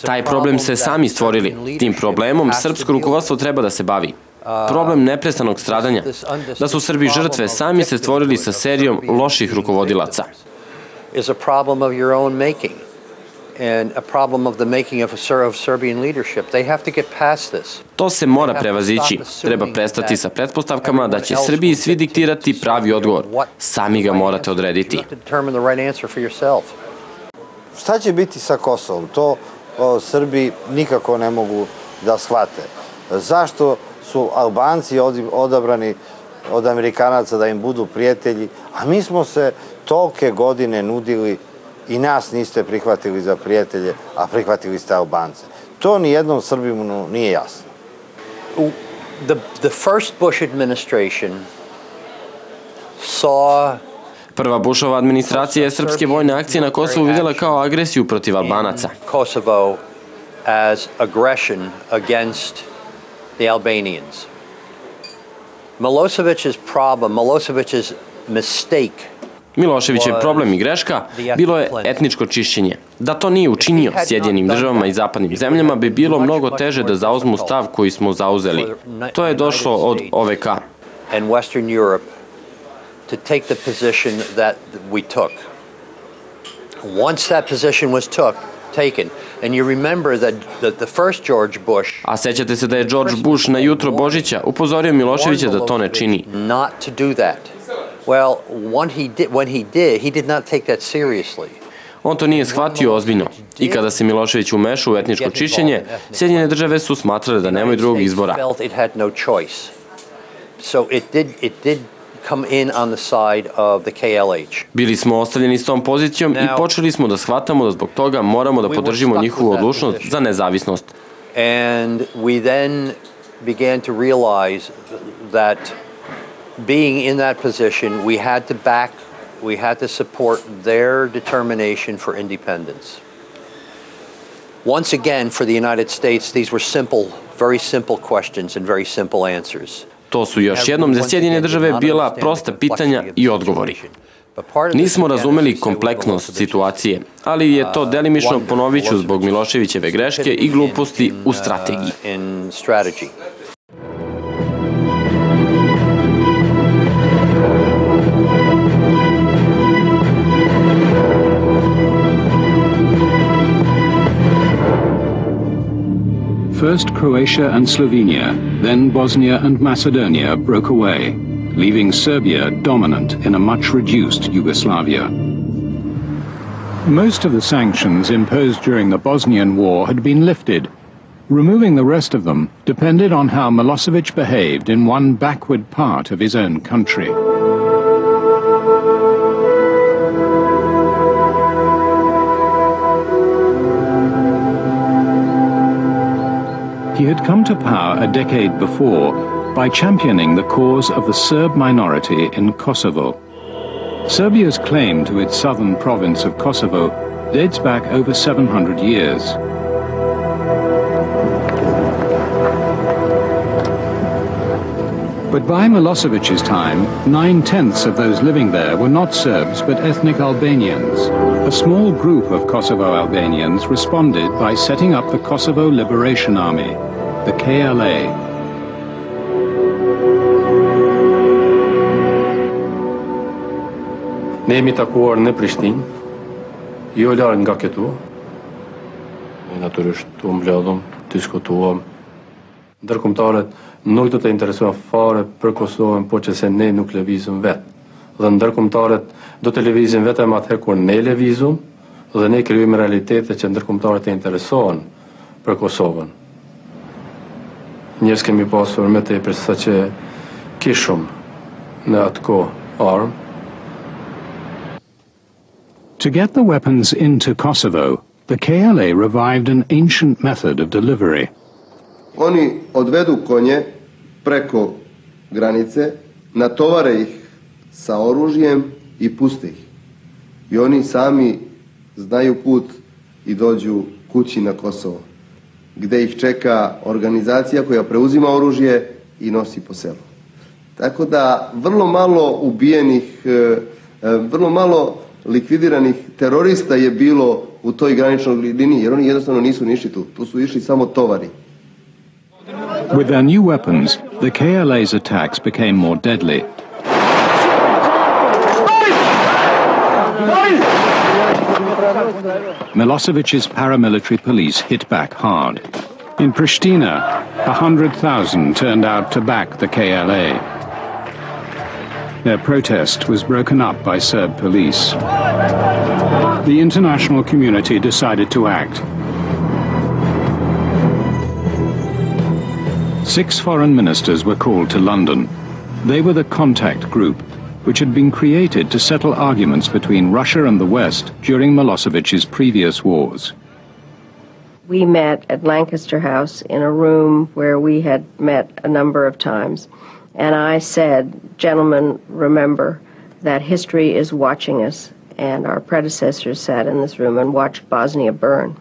Speaker 13: Taj problem ste sami stvorili. Tim problemom srpsko rukovodstvo treba da se bavi. Problem neprestanog stradanja. Da su Srbi žrtve, sami ste stvorili sa serijom loših rukovodilaca. To se mora prevazići. Treba prestati sa pretpostavkama da će Srbiji svi diktirati pravi odgovor. Sami ga morate odrediti.
Speaker 12: Šta će biti sa Kosovom? To Srbi nikako ne mogu da shvate. Zašto su Albanci odabrani od Amerikanaca da im budu prijatelji, a mi smo se tolike godine nudili i nas niste prihvatili za prijatelje, a prihvatili ste Albance. To ni jednom Srbinu nije jasno.
Speaker 14: The first Bush administration saw
Speaker 13: Prva Bushova administracija je srpske vojne akcije na Kosovu videla kao agresiju protiv Albanaca.
Speaker 14: Kosovo as aggression against the Albanians. Milosevic's problem, Milosevic's mistake.
Speaker 13: Miloševićev problem i greška bilo je etničko čišćenje. Da to nije učinio Sjedinjenim državama i zapadnim zemljama bi bilo mnogo teže da zauzmu stav koji smo zauzeli. To je došlo od OVK.
Speaker 14: And Western Europe to take the position that we took. Once that position was taken, and you remember that the first George Bush...
Speaker 13: A sećate se da je George Bush na jutro Božića upozorio Miloševića da to ne čini.
Speaker 14: Not to do that. Well, when he did, he did not take that seriously.
Speaker 13: On to nije shvatio ozbiljno. I kada se Milošević umešao u etničko čišćenje, Sjedinjene države su smatrale da nemaju drugog izbora.
Speaker 14: So it did come in on the side of the KLH.
Speaker 13: Bili smo ostavljeni s tom pozicijom i počeli smo da shvatamo da zbog toga moramo da podržimo njihovu odlučnost za nezavisnost.
Speaker 14: And we then began to realize that being in that position, we had to support their determination for independence. Once again, for the United States, these were simple, very simple questions and very simple answers.
Speaker 13: To su još jednom za Sjedinjene države bila prosta pitanja i odgovori. Nismo razumeli kompleksnost situacije, ali je to delimično, ponoviću, zbog Miloševićeve greške i gluposti u strategiji.
Speaker 15: First Croatia and Slovenia, then Bosnia and Macedonia broke away, leaving Serbia dominant in a much reduced Yugoslavia. Most of the sanctions imposed during the Bosnian War had been lifted. Removing the rest of them depended on how Milosevic behaved in one backward part of his own country. He had come to power a decade before by championing the cause of the Serb minority in Kosovo. Serbia's claim to its southern province of Kosovo dates back over 700 years. But by Milosevic's time, 9/10 of those living there were not Serbs but ethnic Albanians. A small group of Kosovo Albanians responded by setting up the Kosovo Liberation Army, the KLA.
Speaker 16: Ne jemi takuar në Prishtinë, jo larg nga këtu. Ne natyrisht tu mbledhëm, diskutuam. Ndërkombëtarët nuk do të interesojnë fare për Kosovën, po që se ne nuk lëvizëm vetë. Dhe ndërkombëtarët do të lëvizin vetëm atëherë kur ne lëvizum dhe ne krijojmë realitete që ndërkombëtarët e interesohen për Kosovën. Njerëz kemi pasur më tepër sa që kishëm në atë kohë armë.
Speaker 15: To get the weapons into Kosovo, the KLA revived an ancient method of delivery.
Speaker 17: Oni odvedu konje preko granice, natovare ih sa oružjem i puste ih. I oni sami znaju put i dođu kući na Kosovo, gde ih čeka organizacija koja preuzima oružje i nosi po selu. Tako da vrlo malo ubijenih, vrlo malo likvidiranih terorista je bilo u toj graničnoj liniji, jer oni jednostavno nisu ni išli tu. Tu su išli samo tovari.
Speaker 15: With their new weapons, the KLA's attacks became more deadly. Milosevic's paramilitary police hit back hard. In Pristina, 100,000 turned out to back the KLA. Their protest was broken up by Serb police. The international community decided to act. 6 foreign ministers were called to London. They were the contact group, which had been created to settle arguments between Russia and the West during Milosevic's previous wars.
Speaker 18: We met at Lancaster House in a room where we had met a number of times. And I said, gentlemen, remember that history is watching us, and our predecessors sat in this room and watched Bosnia burn.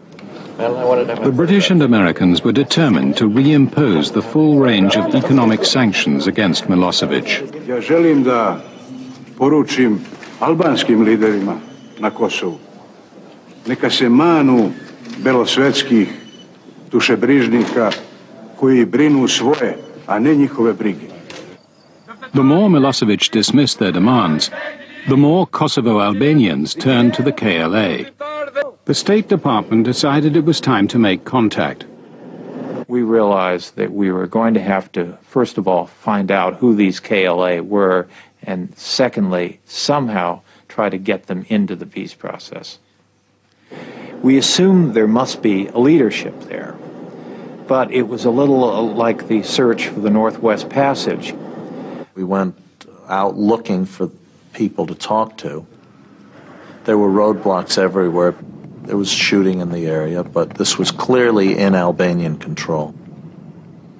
Speaker 15: The British and Americans were determined to reimpose the full range of economic sanctions against Milosevic.
Speaker 19: Ja želim da poručim albanskim liderima na Kosovu. Neka se manu belosvetskih dušebrižnika koji brinu svoje, a ne njihove brige.
Speaker 15: The more Milosevic dismissed their demands, the more Kosovo Albanians turned to the KLA. The State Department decided it was time to make contact.
Speaker 20: We realized that we were going to have to, first of all, find out who these KLA were, and secondly, somehow try to get them into the peace process. We assumed there must be a leadership there, but it was a little like the search for the Northwest Passage.
Speaker 21: We went out looking for people to talk to. There were roadblocks everywhere. There was shooting in the area, but this was clearly in Albanian control.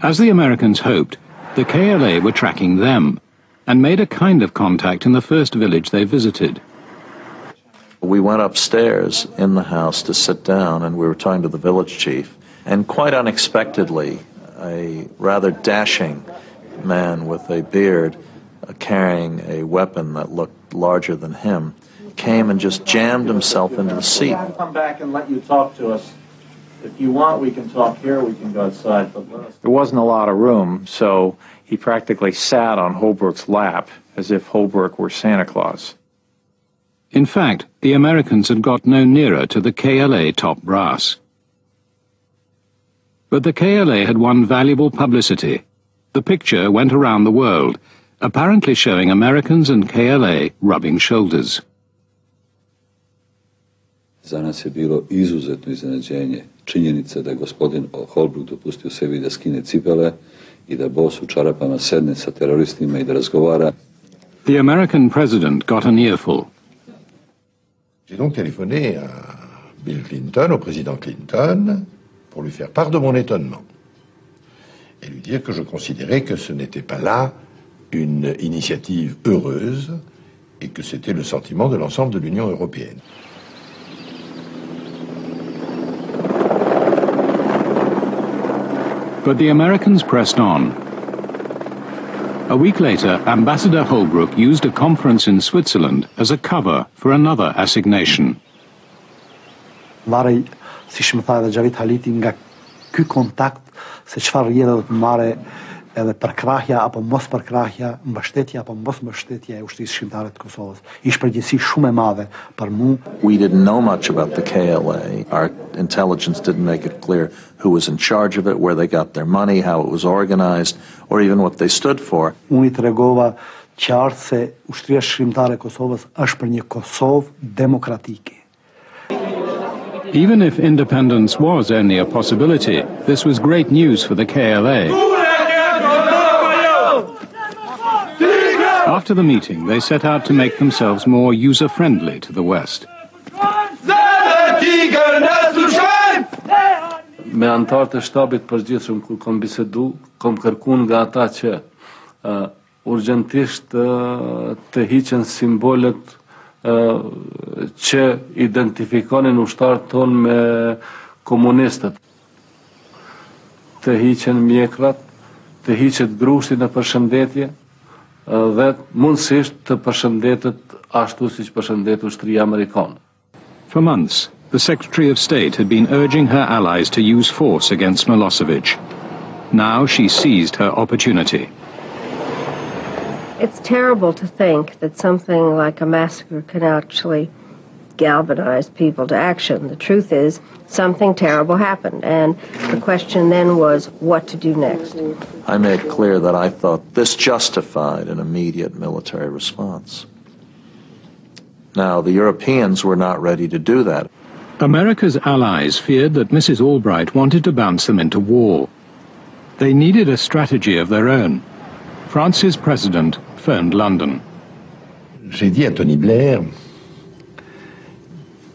Speaker 15: As the Americans hoped, the KLA were tracking them and made a kind of contact in the first village they visited.
Speaker 21: We went upstairs in the house to sit down, and we were talking to the village chief, and quite unexpectedly, a rather dashing man with a beard carrying a weapon that looked larger than him came and just jammed himself into the seat.
Speaker 20: I'll come back and let you talk to us. If you want, we can talk here, we can go outside. But there wasn't a lot of room, so he practically sat on Holbrook's lap as if Holbrook were Santa Claus.
Speaker 15: In fact, the Americans had got no nearer to the KLA top brass. But the KLA had won valuable publicity. The picture went around the world, apparently showing Americans and KLA rubbing shoulders.
Speaker 22: Za nas je bilo izuzetno iznenađenje činjenica da je gospodin Holbrook dopustio sebi da skine cipele i da bos u čarapama sedne sa teroristima i da razgovara.
Speaker 15: The American president got an earful.
Speaker 23: J'ai donc téléphoné à Bill Clinton, au président Clinton, pour lui faire part de mon étonnement et lui dire que je considérais que ce n'était pas là une initiative heureuse et que c'était le sentiment de l'ensemble de l'Union européenne.
Speaker 15: But the Americans pressed on. A week later, Ambassador Holbrook used a conference in Switzerland as a cover for another assignation.
Speaker 24: Varej si shmëtha edhe Xhavit Haliti nga ky kontakt se çfarë rrjedhë do të marrë edhe përkrahja apo mos përkrahja, mbështetja apo mos mbështetja e ushtrisë shqiptare të Kosovës. Ishte përgjegjësi shumë e madhe për mua.
Speaker 21: We didn't know much about the KLA. Our intelligence didn't make it clear who was in charge of it, where they got their money, how it was organized, or even what they stood for.
Speaker 24: Unë I tregova qartë se ushtria shqiptare e Kosovës është për një Kosovë demokratike.
Speaker 15: Even if independence was only a possibility, this was great news for the KLA. After the meeting, they set out to make themselves more user-friendly to the West.
Speaker 16: Me antarët e shtabit përgjithshëm kur kam bisedu, kam kërkuar nga ata që urgjentisht të hiqen simbolet që identifikonin ushtarët tonë me komunistët. Të hiqen mjekrat, të hiqet grushti në përshëndetje, dhe mundësisht të përshëndetet ashtu siç përshëndet ushtria amerikane.
Speaker 15: For months, the Secretary of State had been urging her allies to use force against Milosevic. Now she seized her opportunity.
Speaker 18: It's terrible to think that something like a massacre can actually galvanize people to action. The truth is, something terrible happened, and the question then was what to do next.
Speaker 21: I made clear that I thought this justified an immediate military response. Now, the Europeans were not ready to do that.
Speaker 15: America's allies feared that Mrs. Albright wanted to bounce them into war. They needed a strategy of their own. France's president phoned London.
Speaker 23: J'ai dit à Tony Blair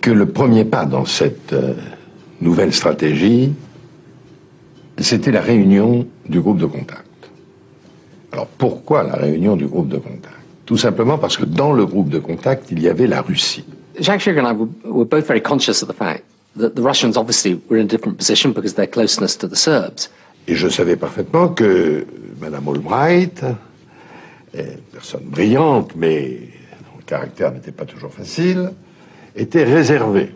Speaker 23: que le premier pas dans cette nouvelle stratégie, c'était la réunion du groupe de contact. Alors pourquoi la réunion du groupe de contact? Tout simplement parce que dans le groupe de contact, il y avait la Russie.
Speaker 25: Jacques Chirac and I were both very conscious of the fact
Speaker 2: the Russians obviously were in a different position because of their closeness to the Serbs.
Speaker 23: Et je savais parfaitement que Madame Albright, personne brillante, mais dont le caractère n'était pas toujours facile, était réservée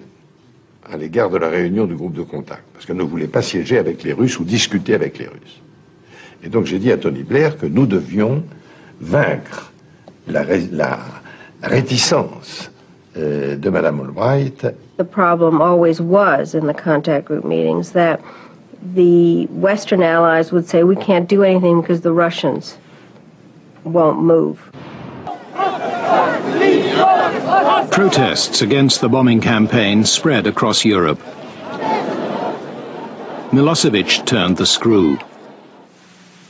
Speaker 23: à l'égard de la réunion du groupe de contact, parce qu'elle ne voulait pas siéger avec les Russes ou discuter avec les Russes. Et donc j'ai dit à Tony Blair que nous devions vaincre la réticence de Madame Albright.
Speaker 18: The problem always was in the contact group meetings that the Western allies would say we can't do anything because the Russians won't move.
Speaker 15: Protests against the bombing campaign spread across Europe. Milosevic turned the screw.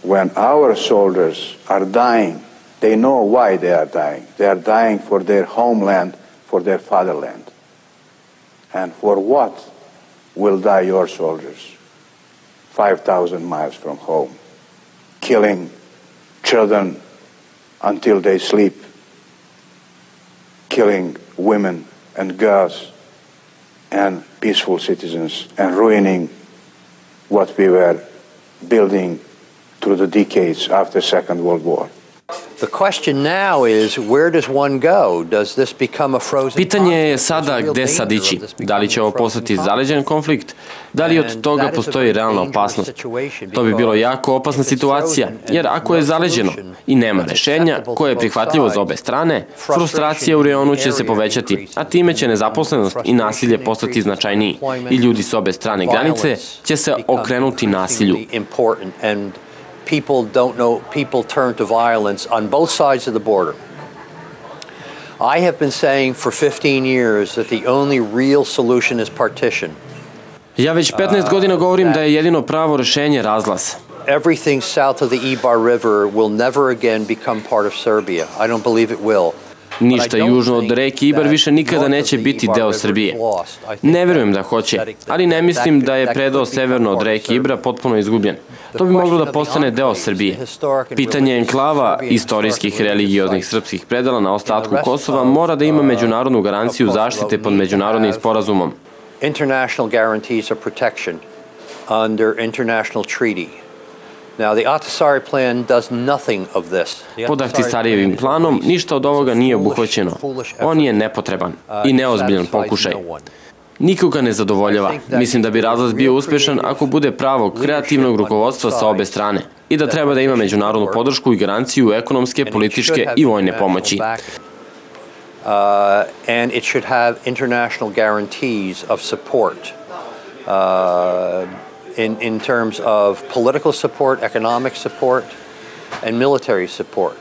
Speaker 19: When our soldiers are dying, they know why they are dying. They are dying for their homeland, for their fatherland. And for what will die your soldiers? 5,000 miles from home, killing children until they sleep, killing women and girls and peaceful citizens, and ruining what we were building through the decades after the Second World War.
Speaker 14: The question now is, where does one go? Does this become a frozen
Speaker 13: Pitanje je sada gde sad ići. Da li će ovo postati zaleđen konflikt? Da li od toga postoji realna opasnost? To bi bilo jako opasna situacija, jer ako je zaleđeno i nema rešenja koje je prihvatljivo za obe strane, frustracija u rejonu će se povećati, a time će nezaposlenost i nasilje postati značajniji i ljudi s obe strane granice će se okrenuti nasilju.
Speaker 14: People turn to violence on both sides of the border. I have been saying for 15 years that the only real solution is partition.
Speaker 13: Ja već 15 godina govorim da je jedino pravo rešenje razlaz.
Speaker 14: Everything south of the Ibar River will never again become part of Serbia. I don't believe it will.
Speaker 13: Ništa južno od reke Ibar više nikada neće biti deo Srbije. Ne verujem da hoće, ali ne mislim da je predeo severno od reke Ibra potpuno izgubljen. To bi moglo da postane deo Srbije. Pitanje enklava, istorijskih religioznih srpskih predela na ostatku Kosova mora da ima međunarodnu garanciju zaštite pod međunarodnim sporazumom.
Speaker 14: International guarantees of protection under international treaty. Now, the Ahtisaari plan does nothing of this.
Speaker 13: Pod Ahtisarijevim planom ništa od ovoga nije obuhvaćeno. On je nepotreban i neozbiljan pokušaj. Nikoga ne zadovoljava. Mislim da bi razlaz bio uspešan ako bude pravog, kreativnog rukovodstva sa obe strane i da treba da ima međunarodnu podršku i garanciju ekonomske, političke i vojne pomoći.
Speaker 14: And it should have international guarantees of support. In terms of political support, economic support, and military support.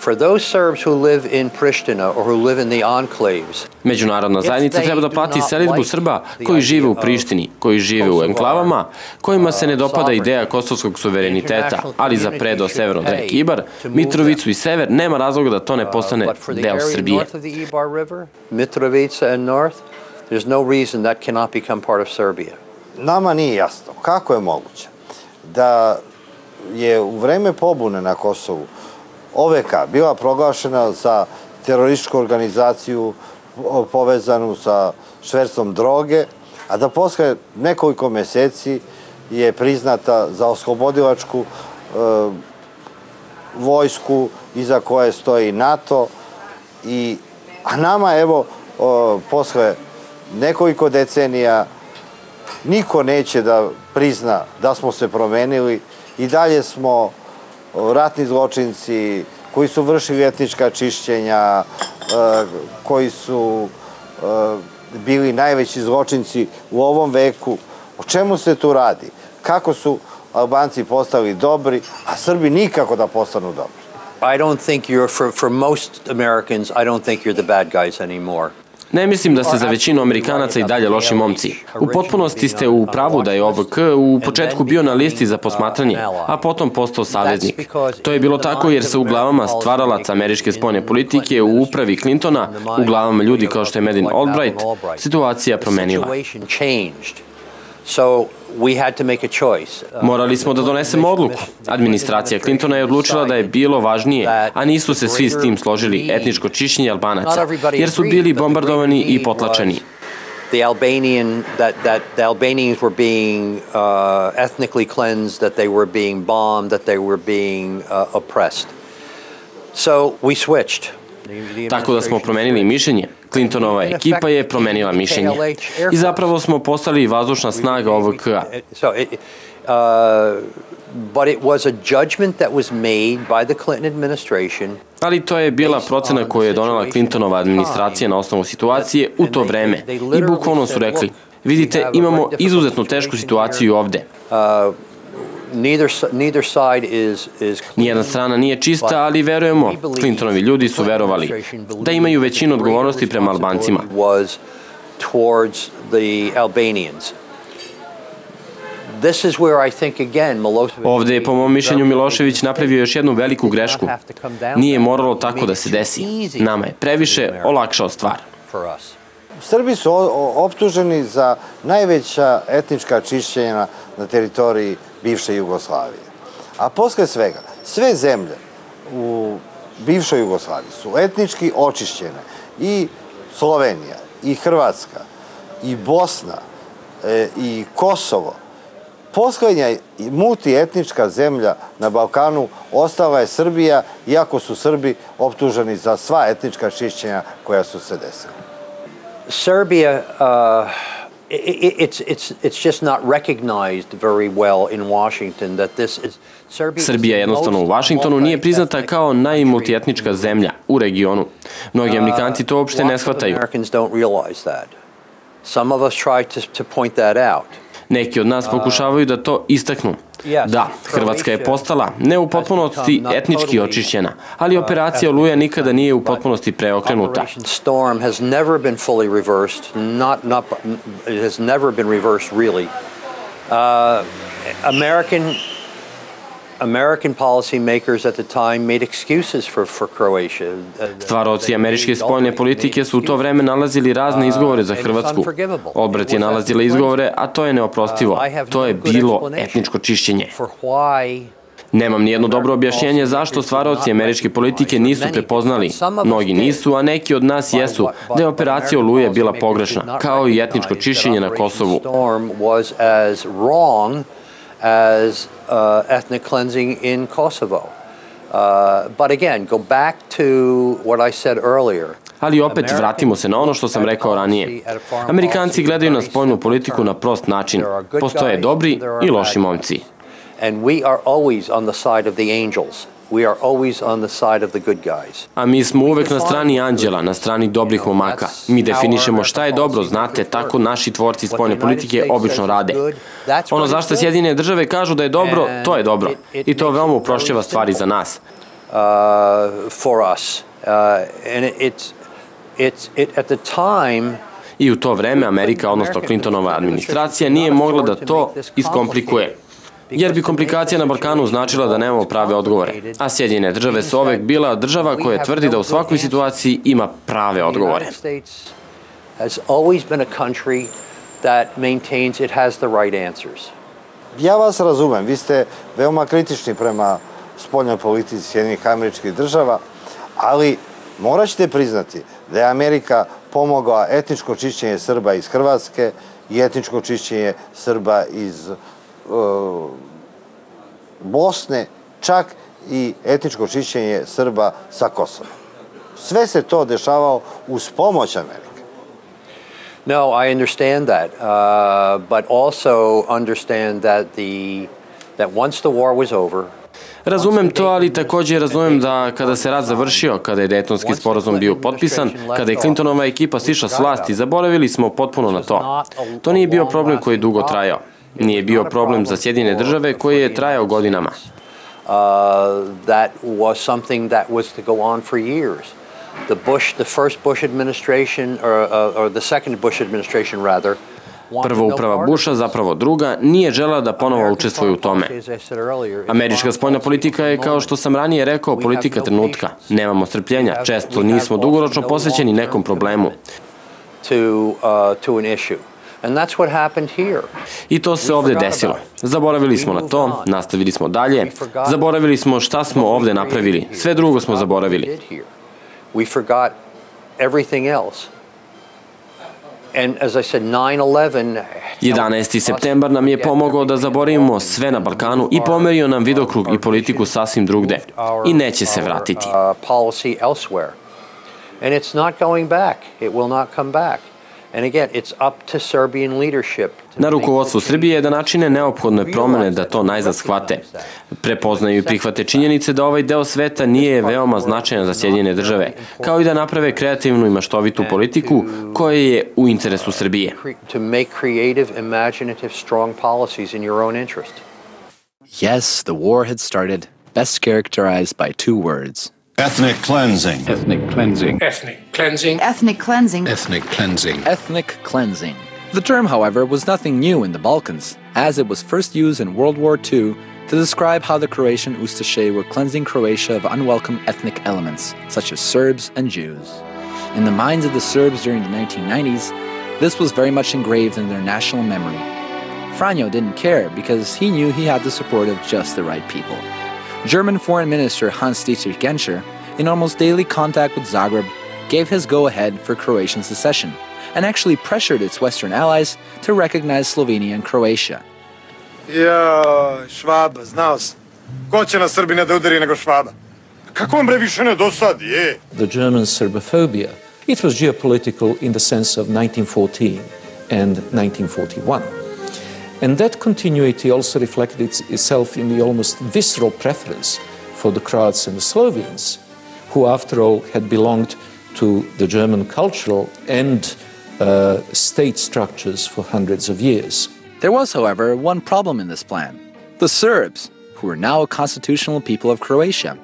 Speaker 14: For those Serbs who live in Pristina or who live in the enclaves.
Speaker 13: Međunarodna zajednica treba da plati selidbu Srba koji žive u Prištini, koji žive u enklavama, kojima se ne dopada ideja kosovskog suvereniteta, ali za predeo severno od reke Ibar, Mitrovicu i sever nema razloga da to ne postane deo Srbije.
Speaker 14: Mitrovica and north, there's no reason that cannot become part of Serbia.
Speaker 12: Nama nije jasno kako je moguće da je u vreme pobune na Kosovu OVK bila proglašena za terorističku organizaciju povezanu sa švercom droge, a da posle nekoliko meseci je priznata za oslobodilačku vojsku iza koje stoji NATO, a nama evo posle nekoliko decenija niko neće da prizna da smo se promenili i dalje smo ratni zločinci koji su vršili etnička čišćenja, koji su bili najveći zločinci u ovom veku. O čemu se tu radi? Kako su Albanci postali dobri, a Srbi nikako da postanu dobri?
Speaker 14: I don't think for most Americans, I don't think you're the bad guys anymore.
Speaker 13: Ne mislim da ste za većinu Amerikanaca i dalje loši momci. U potpunosti ste u pravu da je OVK u početku bio na listi za posmatranje, a potom postao saveznik. To je bilo tako jer se u glavama stvaralaca američke spoljne politike u upravi Clintona, u glavama ljudi kao što je Madeleine Albright, situacija promenila. Morali smo da donesemo odluku. Administracija Clintona je odlučila da je bilo važnije, a nisu se svi s tim složili, etničko čišćenje Albanaca, jer su bili bombardovani i potlačeni.
Speaker 14: the Albanians were being ethnically cleansed, that they were being bombed, that they were being oppressed. So we switched.
Speaker 13: Tako da smo promenili mišljenje. Clintonova ekipa je promenila mišljenje. I zapravo smo postali vazdušna snaga OVK-a.
Speaker 14: But it was a judgment that was made by the Clinton administration.
Speaker 13: Ali to je bila procena koju je donela Clintonova administracija na osnovu situacije u to vreme. I bukvalno su rekli, vidite, imamo izuzetno tešku situaciju ovde. Nijedna strana nije čista, ali verujemo. Clintonovi ljudi su verovali da imaju većinu odgovornosti prema Albancima. Ovde je, po mom mišljenju, Milošević napravio još jednu veliku grešku. Nije moralo tako da se desi. Nama je previše olakšao stvar.
Speaker 12: Srbi su optuženi za najveća etnička čišćenja na teritoriji bivše Jugoslavije. A posle svega, sve zemlje u bivšoj Jugoslaviji su etnički očišćene. I Slovenija, i Hrvatska, i Bosna, i Kosovo. Poslednja multietnička zemlja na Balkanu ostala je Srbija, iako su Srbi optuženi za sva etnička čišćenja koja su se desila.
Speaker 14: Serbia, it's just not recognized very well in Washington that this is
Speaker 13: Srbija jednostavno u Vašingtonu nije priznata kao najmultietnička zemlja u regionu. Mnogi Amerikanci to uopšte ne shvataju.
Speaker 14: Some of us try to point that out.
Speaker 13: Neki od nas pokušavaju da to istaknu. Da, Hrvatska je postala ne u potpunosti etnički očišćena, ali operacija Oluja nikada nije u potpunosti preokrenuta.
Speaker 14: Storm has never been fully reversed, it has never been reversed really. American policymakers at the time made excuses for Croatia.
Speaker 13: Stvaraoci američke spoljne politike su u to vreme nalazili razne izgovore za Hrvatsku. Odbrat je nalazila izgovore, a to je neoprostivo. To je bilo etničko čišćenje. Nemam nijedno dobro objašnjenje zašto stvaraoci američke politike nisu prepoznali. Mnogi nisu, a neki od nas jesu, da je operacija Oluja bila pogrešna, kao i etničko čišćenje na Kosovu.
Speaker 14: As ethnic cleansing in Kosovo. But again, go back to what I said earlier.
Speaker 13: Ali opet vratimo se na ono što sam rekao ranije. Amerikanci gledaju na spoljnu politiku na prost način. Postoje dobri i loši momci.
Speaker 14: And we are always on the side of the angels. We are always on the side of the good guys.
Speaker 13: A mi smo uvek na strani anđela, na strani dobrih momaka. Mi definišemo šta je dobro, znate, tako naši tvorci spoljne politike obično rade. Ono zašto Sjedinjene države kažu da je dobro, to je dobro. I to veoma uprošćava stvari za nas.
Speaker 14: For us. And at the time,
Speaker 13: I u to vreme Amerika, odnosno Clintonova administracija, nije mogla da to iskomplikuje. Jer bi komplikacija na Balkanu značila da nemamo prave odgovore. A Sjedinjene države su uvek bila država koja tvrdi da u svakoj situaciji ima prave odgovore.
Speaker 12: Ja vas razumem, vi ste veoma kritični prema spoljnoj politici Sjedinjenih Američkih Država, ali morat ćete priznati da je Amerika pomogla etničko čišćenje Srba iz Hrvatske i etničko čišćenje Srba iz Bosne, čak i etničko čišćenje Srba sa Kosova. Sve se to dešavalo uz pomoć Amerike.
Speaker 14: No, I understand that, but also understand that once the war was over,
Speaker 13: Razumem to, ali takođe razumem da kada se rat završio, kada je Dejtonski sporazum bio potpisan, kada je Clintonova ekipa sišla s vlasti, zaboravili smo potpuno na to. To nije bio problem koji je dugo trajao. Nije bio problem za Sjedinjene države koji je trajao godinama.
Speaker 14: That was something that was to go on for years. The first Bush administration, or the second Bush administration rather,
Speaker 13: Prva uprava Busha, zapravo druga, nije želela da ponovo učestvuje u tome. Američka spoljna politika je, kao što sam ranije rekao, politika trenutka. Nemamo strpljenja, često nismo dugoročno posvećeni nekom problemu. I to se ovde desilo. Zaboravili smo na to, nastavili smo dalje, zaboravili smo šta smo ovde napravili, sve drugo smo zaboravili.
Speaker 14: And as I said, 9/11
Speaker 13: 11. septembar nam je pomogao da zaboravimo sve na Balkanu i pomerio nam vidokrug i politiku sasvim drugde. I neće se vratiti.
Speaker 14: Policy elsewhere. And it's not going back. It will not come back. And again, it's up to Serbian leadership.
Speaker 13: Na rukovodstvu Srbije je da načine neophodne promene da to najzad shvate. Prepoznaju i prihvate činjenice da ovaj deo sveta nije veoma značajan za Sjedinjene države, kao i da naprave kreativnu i maštovitu politiku koja je u interesu Srbije.
Speaker 14: To make creative, imaginative, strong policies in your own interest.
Speaker 4: Yes, the war had started, best characterized by two words.
Speaker 5: Ethnic cleansing.
Speaker 4: Ethnic cleansing.
Speaker 5: Ethnic cleansing.
Speaker 4: Ethnic cleansing.
Speaker 5: Ethnic cleansing.
Speaker 4: Ethnic cleansing. The term, however, was nothing new in the Balkans, as it was first used in World War II to describe how the Croatian Ustaše were cleansing Croatia of unwelcome ethnic elements, such as Serbs and Jews. In the minds of the Serbs during the 1990s, this was very much engraved in their national memory. Franjo didn't care because he knew he had the support of just the right people. German Foreign Minister Hans-Dietrich Genscher, in almost daily contact with Zagreb, gave his go-ahead for Croatian secession and actually pressured its Western allies to recognize Slovenia and Croatia.
Speaker 8: Ja, Švaba, znao sam. Ko će na Srbina da udari nego Švaba? Kako vam bre više ne dosadi, je?
Speaker 6: The German Serbophobia, it was geopolitical in the sense of 1914 and 1941. And that continuity also reflected itself in the almost visceral preference for the Croats and the Slovenes, who after all had belonged to the German cultural and state structures for hundreds of years.
Speaker 4: There was, however, one problem in this plan. The Serbs, who were now a constitutional people of Croatia.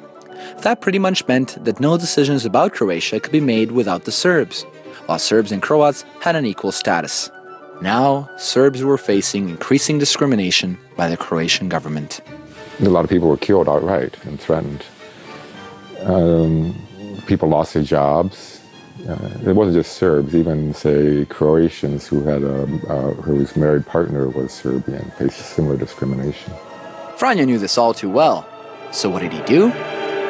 Speaker 4: That pretty much meant that no decisions about Croatia could be made without the Serbs, while Serbs and Croats had an equal status. Now, Serbs were facing increasing discrimination by the Croatian government.
Speaker 7: A lot of people were killed outright and threatened. People lost their jobs. It wasn't just Serbs, even, say, Croatians whose married partner was Serbian faced similar discrimination.
Speaker 4: Franjo knew this all too well. So what did he do?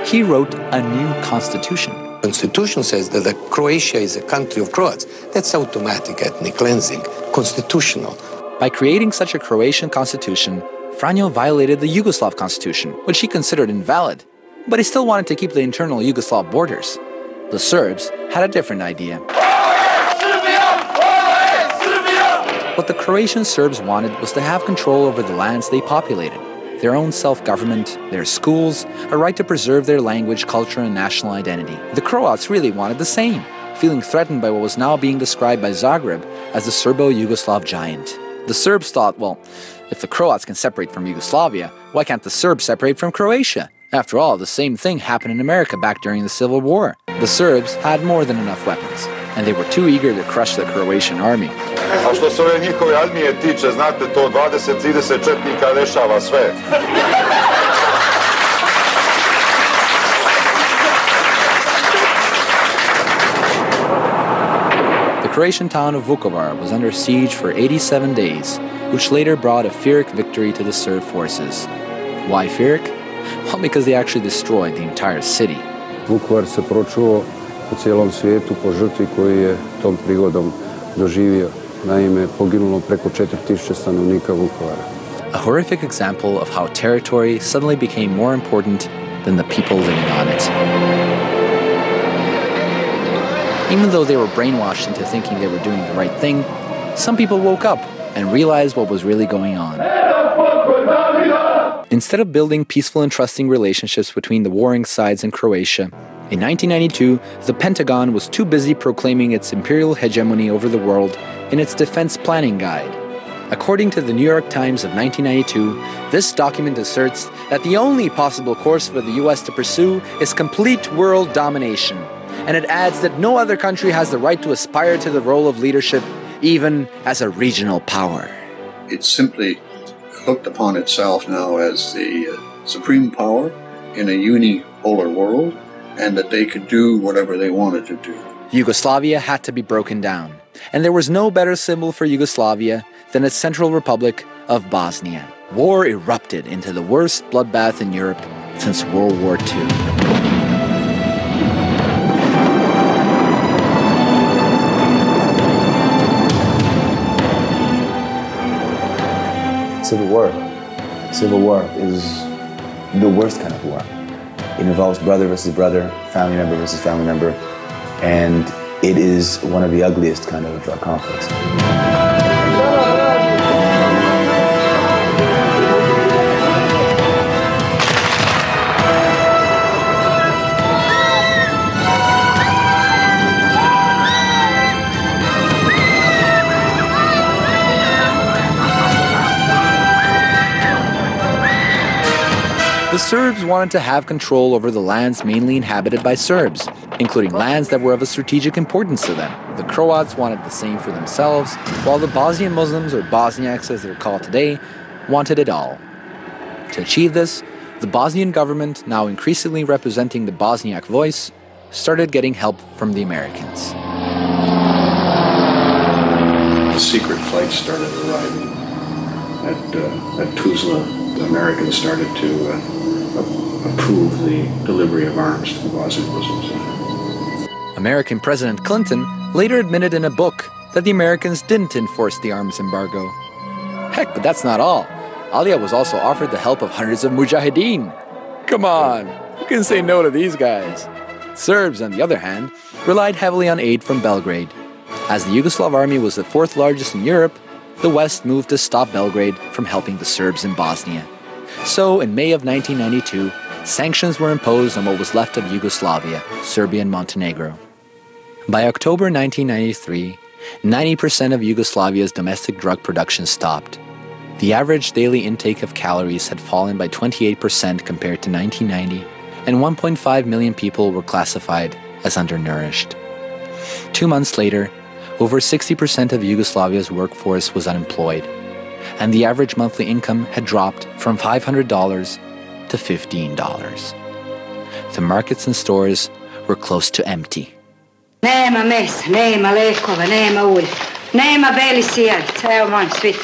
Speaker 4: He wrote a new constitution.
Speaker 25: Constitution says that Croatia is a country of Croats. That's automatic ethnic cleansing, constitutional.
Speaker 4: By creating such a Croatian constitution, Franjo violated the Yugoslav constitution, which he considered invalid. But he still wanted to keep the internal Yugoslav borders. The Serbs had a different idea. What the Croatian Serbs wanted was to have control over the lands they populated, their own self-government, their schools, a right to preserve their language, culture, and national identity. The Croats really wanted the same, feeling threatened by what was now being described by Zagreb as the Serbo-Yugoslav giant. The Serbs thought, well, if the Croats can separate from Yugoslavia, why can't the Serbs separate from Croatia? After all, the same thing happened in America back during the Civil War. The Serbs had more than enough weapons, and they were too eager to crush the Croatian army.
Speaker 26: A što se ove njihove armije tiče, znate, to 20-30 četnika rešava sve.
Speaker 4: The Croatian town of Vukovar was under siege for 87 days, which later brought a Pyrrhic victory to the Serb forces. Why Pyrrhic? Well, because they actually destroyed the entire city.
Speaker 27: Vukovar se pročuo u cijelom svijetu po žrtvi koju je tom prigodom doživio. Naime, poginulo preko 4000 stanovnika Vukovara.
Speaker 4: A horrific example of how territory suddenly became more important than the people living on it. Even though they were brainwashed into thinking they were doing the right thing, some people woke up and realized what was really going on. Instead of building peaceful and trusting relationships between the warring sides in Croatia, in 1992, the Pentagon was too busy proclaiming its imperial hegemony over the world in its defense planning guide. According to the New York Times of 1992, this document asserts that the only possible course for the US to pursue is complete world domination, and it adds that no other country has the right to aspire to the role of leadership, even as a regional power.
Speaker 28: It's simply looked upon itself now as the supreme power in a unipolar world, and that they could do whatever they wanted to do.
Speaker 4: Yugoslavia had to be broken down, and there was no better symbol for Yugoslavia than its Central Republic of Bosnia. War erupted into the worst bloodbath in Europe since World War II.
Speaker 1: civil war. Civil war is the worst kind of war. It involves brother versus brother, family member versus family member, and it is one of the ugliest kind of conflicts.
Speaker 4: The Serbs wanted to have control over the lands mainly inhabited by Serbs, including lands that were of a strategic importance to them. The Croats wanted the same for themselves, while the Bosnian Muslims, or Bosniaks as they're called today, wanted it all. To achieve this, the Bosnian government, now increasingly representing the Bosniak voice, started getting help from the Americans.
Speaker 28: The secret flights started arriving at Tuzla. The Americans started to approve the delivery of arms to the Bosnian Muslims.
Speaker 4: American President Clinton later admitted in a book that the Americans didn't enforce the arms embargo. Heck, but that's not all. Alija was also offered the help of hundreds of mujahideen. Come on, who can say no to these guys? Serbs, on the other hand, relied heavily on aid from Belgrade. As the Yugoslav army was the fourth largest in Europe, the West moved to stop Belgrade from helping the Serbs in Bosnia. So, in May of 1992, sanctions were imposed on what was left of Yugoslavia, Serbia and Montenegro. By October 1993, 90% of Yugoslavia's domestic drug production stopped. The average daily intake of calories had fallen by 28% compared to 1990, and 1.5 million people were classified as undernourished. 2 months later, over 60% of Yugoslavia's workforce was unemployed, and the average monthly income had dropped from $500 to $15. The markets and stores were close to empty.
Speaker 3: Nema mesa, nema lekova, nema ulja, nema beli sijalica, evo molim svi.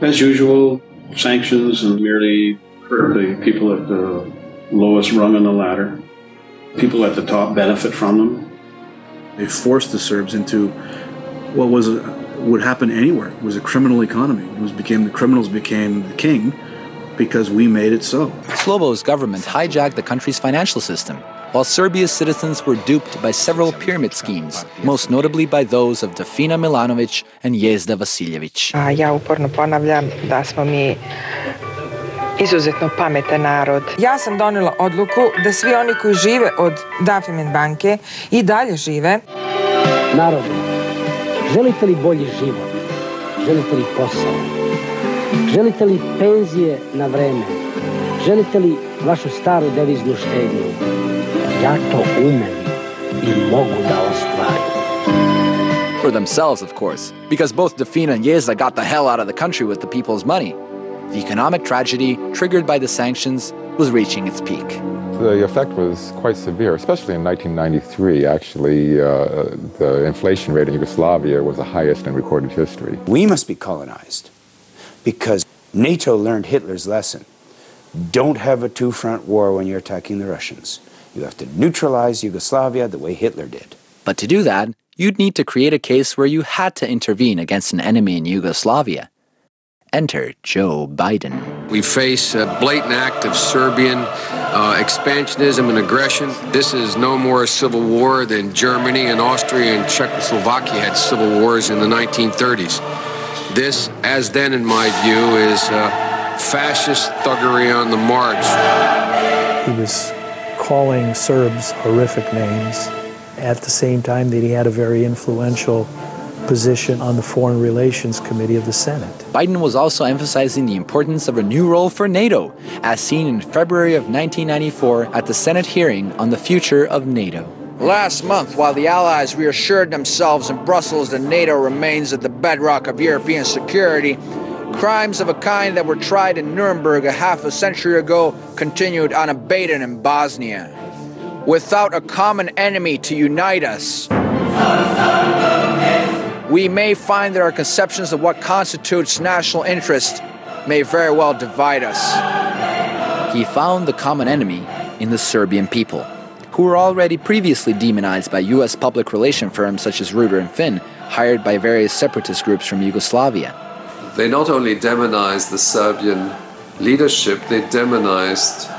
Speaker 16: As usual, sanctions merely hurt the people at the lowest rung on the ladder. People at the top benefit from them.
Speaker 9: They forced the Serbs into what would happen anywhere. It was a criminal economy. The criminals became the king because we made it so.
Speaker 4: Slobo's government hijacked the country's financial system, while Serbia's citizens were duped by several pyramid schemes, most notably by those of Dafina Milanović and Jezda Vasiljević.
Speaker 10: Ja uporno ponavljam da smo mi izuzetno pametan narod. Ja sam donela odluku da svi oni koji žive od Dafimin banke i dalje žive.
Speaker 11: Narode, želite li bolji život? Želite li posao? Želite li penzije na vreme? Želite li vašu staru deviznu štednju? Ja to umem I mogu da ostvarim.
Speaker 4: For themselves, of course, because both Dafina and Jezda got the hell out of the country with the people's money. The economic tragedy triggered by the sanctions was reaching its peak.
Speaker 7: The effect was quite severe, especially in 1993. Actually, the inflation rate in Yugoslavia was the highest in recorded history.
Speaker 17: We must be colonized because NATO learned Hitler's lesson. Don't have a two-front war when you're attacking the Russians. You have to neutralize Yugoslavia the way Hitler did.
Speaker 4: But to do that, you'd need to create a case where you had to intervene against an enemy in Yugoslavia. Enter Joe Biden.
Speaker 20: We face a blatant act of Serbian expansionism and aggression. This is no more a civil war than Germany and Austria and Czechoslovakia had civil wars in the 1930s. This, as then in my view, is fascist thuggery on the march.
Speaker 22: He was calling Serbs horrific names at the same time that he had a very influential position on the Foreign Relations Committee of the Senate.
Speaker 4: Biden was also emphasizing the importance of a new role for NATO, as seen in February of 1994 at the Senate hearing on the future of NATO.
Speaker 29: Last month, while the Allies reassured themselves in Brussels that NATO remains at the bedrock of European security, crimes of a kind that were tried in Nuremberg a half a century ago continued unabated in Bosnia. Without a common enemy to unite us, we may find that our conceptions of what constitutes national interest may very well divide us.
Speaker 4: He found the common enemy in the Serbian people, who were already previously demonized by U.S. public relation firms such as Reuter and Finn, hired by various separatist groups from Yugoslavia.
Speaker 2: They not only demonized the Serbian leadership, they demonized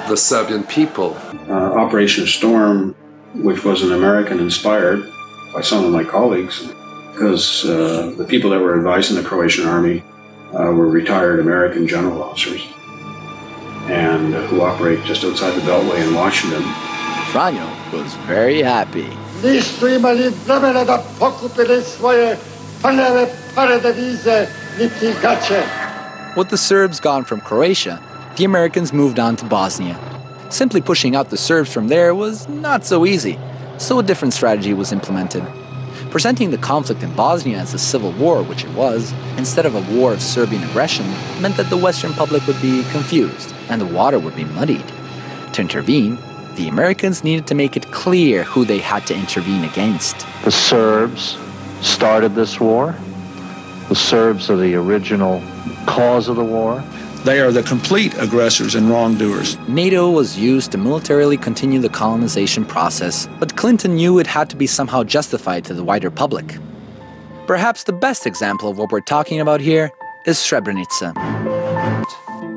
Speaker 2: the Serbian people.
Speaker 28: Operation Storm, which was an American-inspired by some of my colleagues, because the people that were advising the Croatian army were retired American general officers and who operate just outside the Beltway in Washington.
Speaker 4: Franjo was very happy.
Speaker 8: Nisu imali vremena da pokupili svoje prljave pare devize niti gaće.
Speaker 4: With the Serbs gone from Croatia, the Americans moved on to Bosnia. Simply pushing out the Serbs from there was not so easy, so a different strategy was implemented. Presenting the conflict in Bosnia as a civil war, which it was, instead of a war of Serbian aggression, meant that the Western public would be confused and the water would be muddied. To intervene, the Americans needed to make it clear who they had to intervene against.
Speaker 12: The Serbs started this war. The Serbs are the original cause of the war.
Speaker 9: They are the complete aggressors and wrongdoers.
Speaker 4: NATO was used to militarily continue the colonization process, but Clinton knew it had to be somehow justified to the wider public. Perhaps the best example of what we're talking about here is Srebrenica.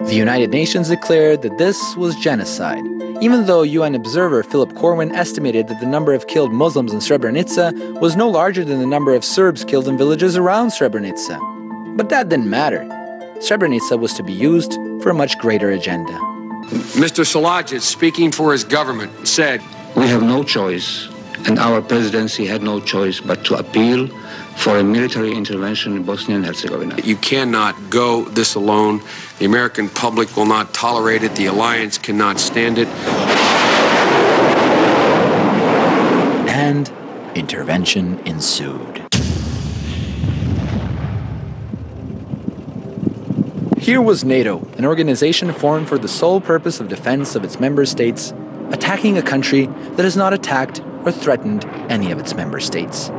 Speaker 4: The United Nations declared that this was genocide, even though UN observer Philip Corwin estimated that the number of killed Muslims in Srebrenica was no larger than the number of Serbs killed in villages around Srebrenica. But that didn't matter. Srebrenica was to be used for a much greater agenda.
Speaker 20: Mr. Salajic, speaking for his government, said,
Speaker 25: "We have no choice, and our presidency had no choice but to appeal for a military intervention in Bosnia and Herzegovina.
Speaker 20: You cannot go this alone. The American public will not tolerate it. The alliance cannot stand it."
Speaker 4: And intervention ensued. Here was NATO, an organization formed for the sole purpose of defense of its member states, attacking a country that has not attacked or threatened any of its member states.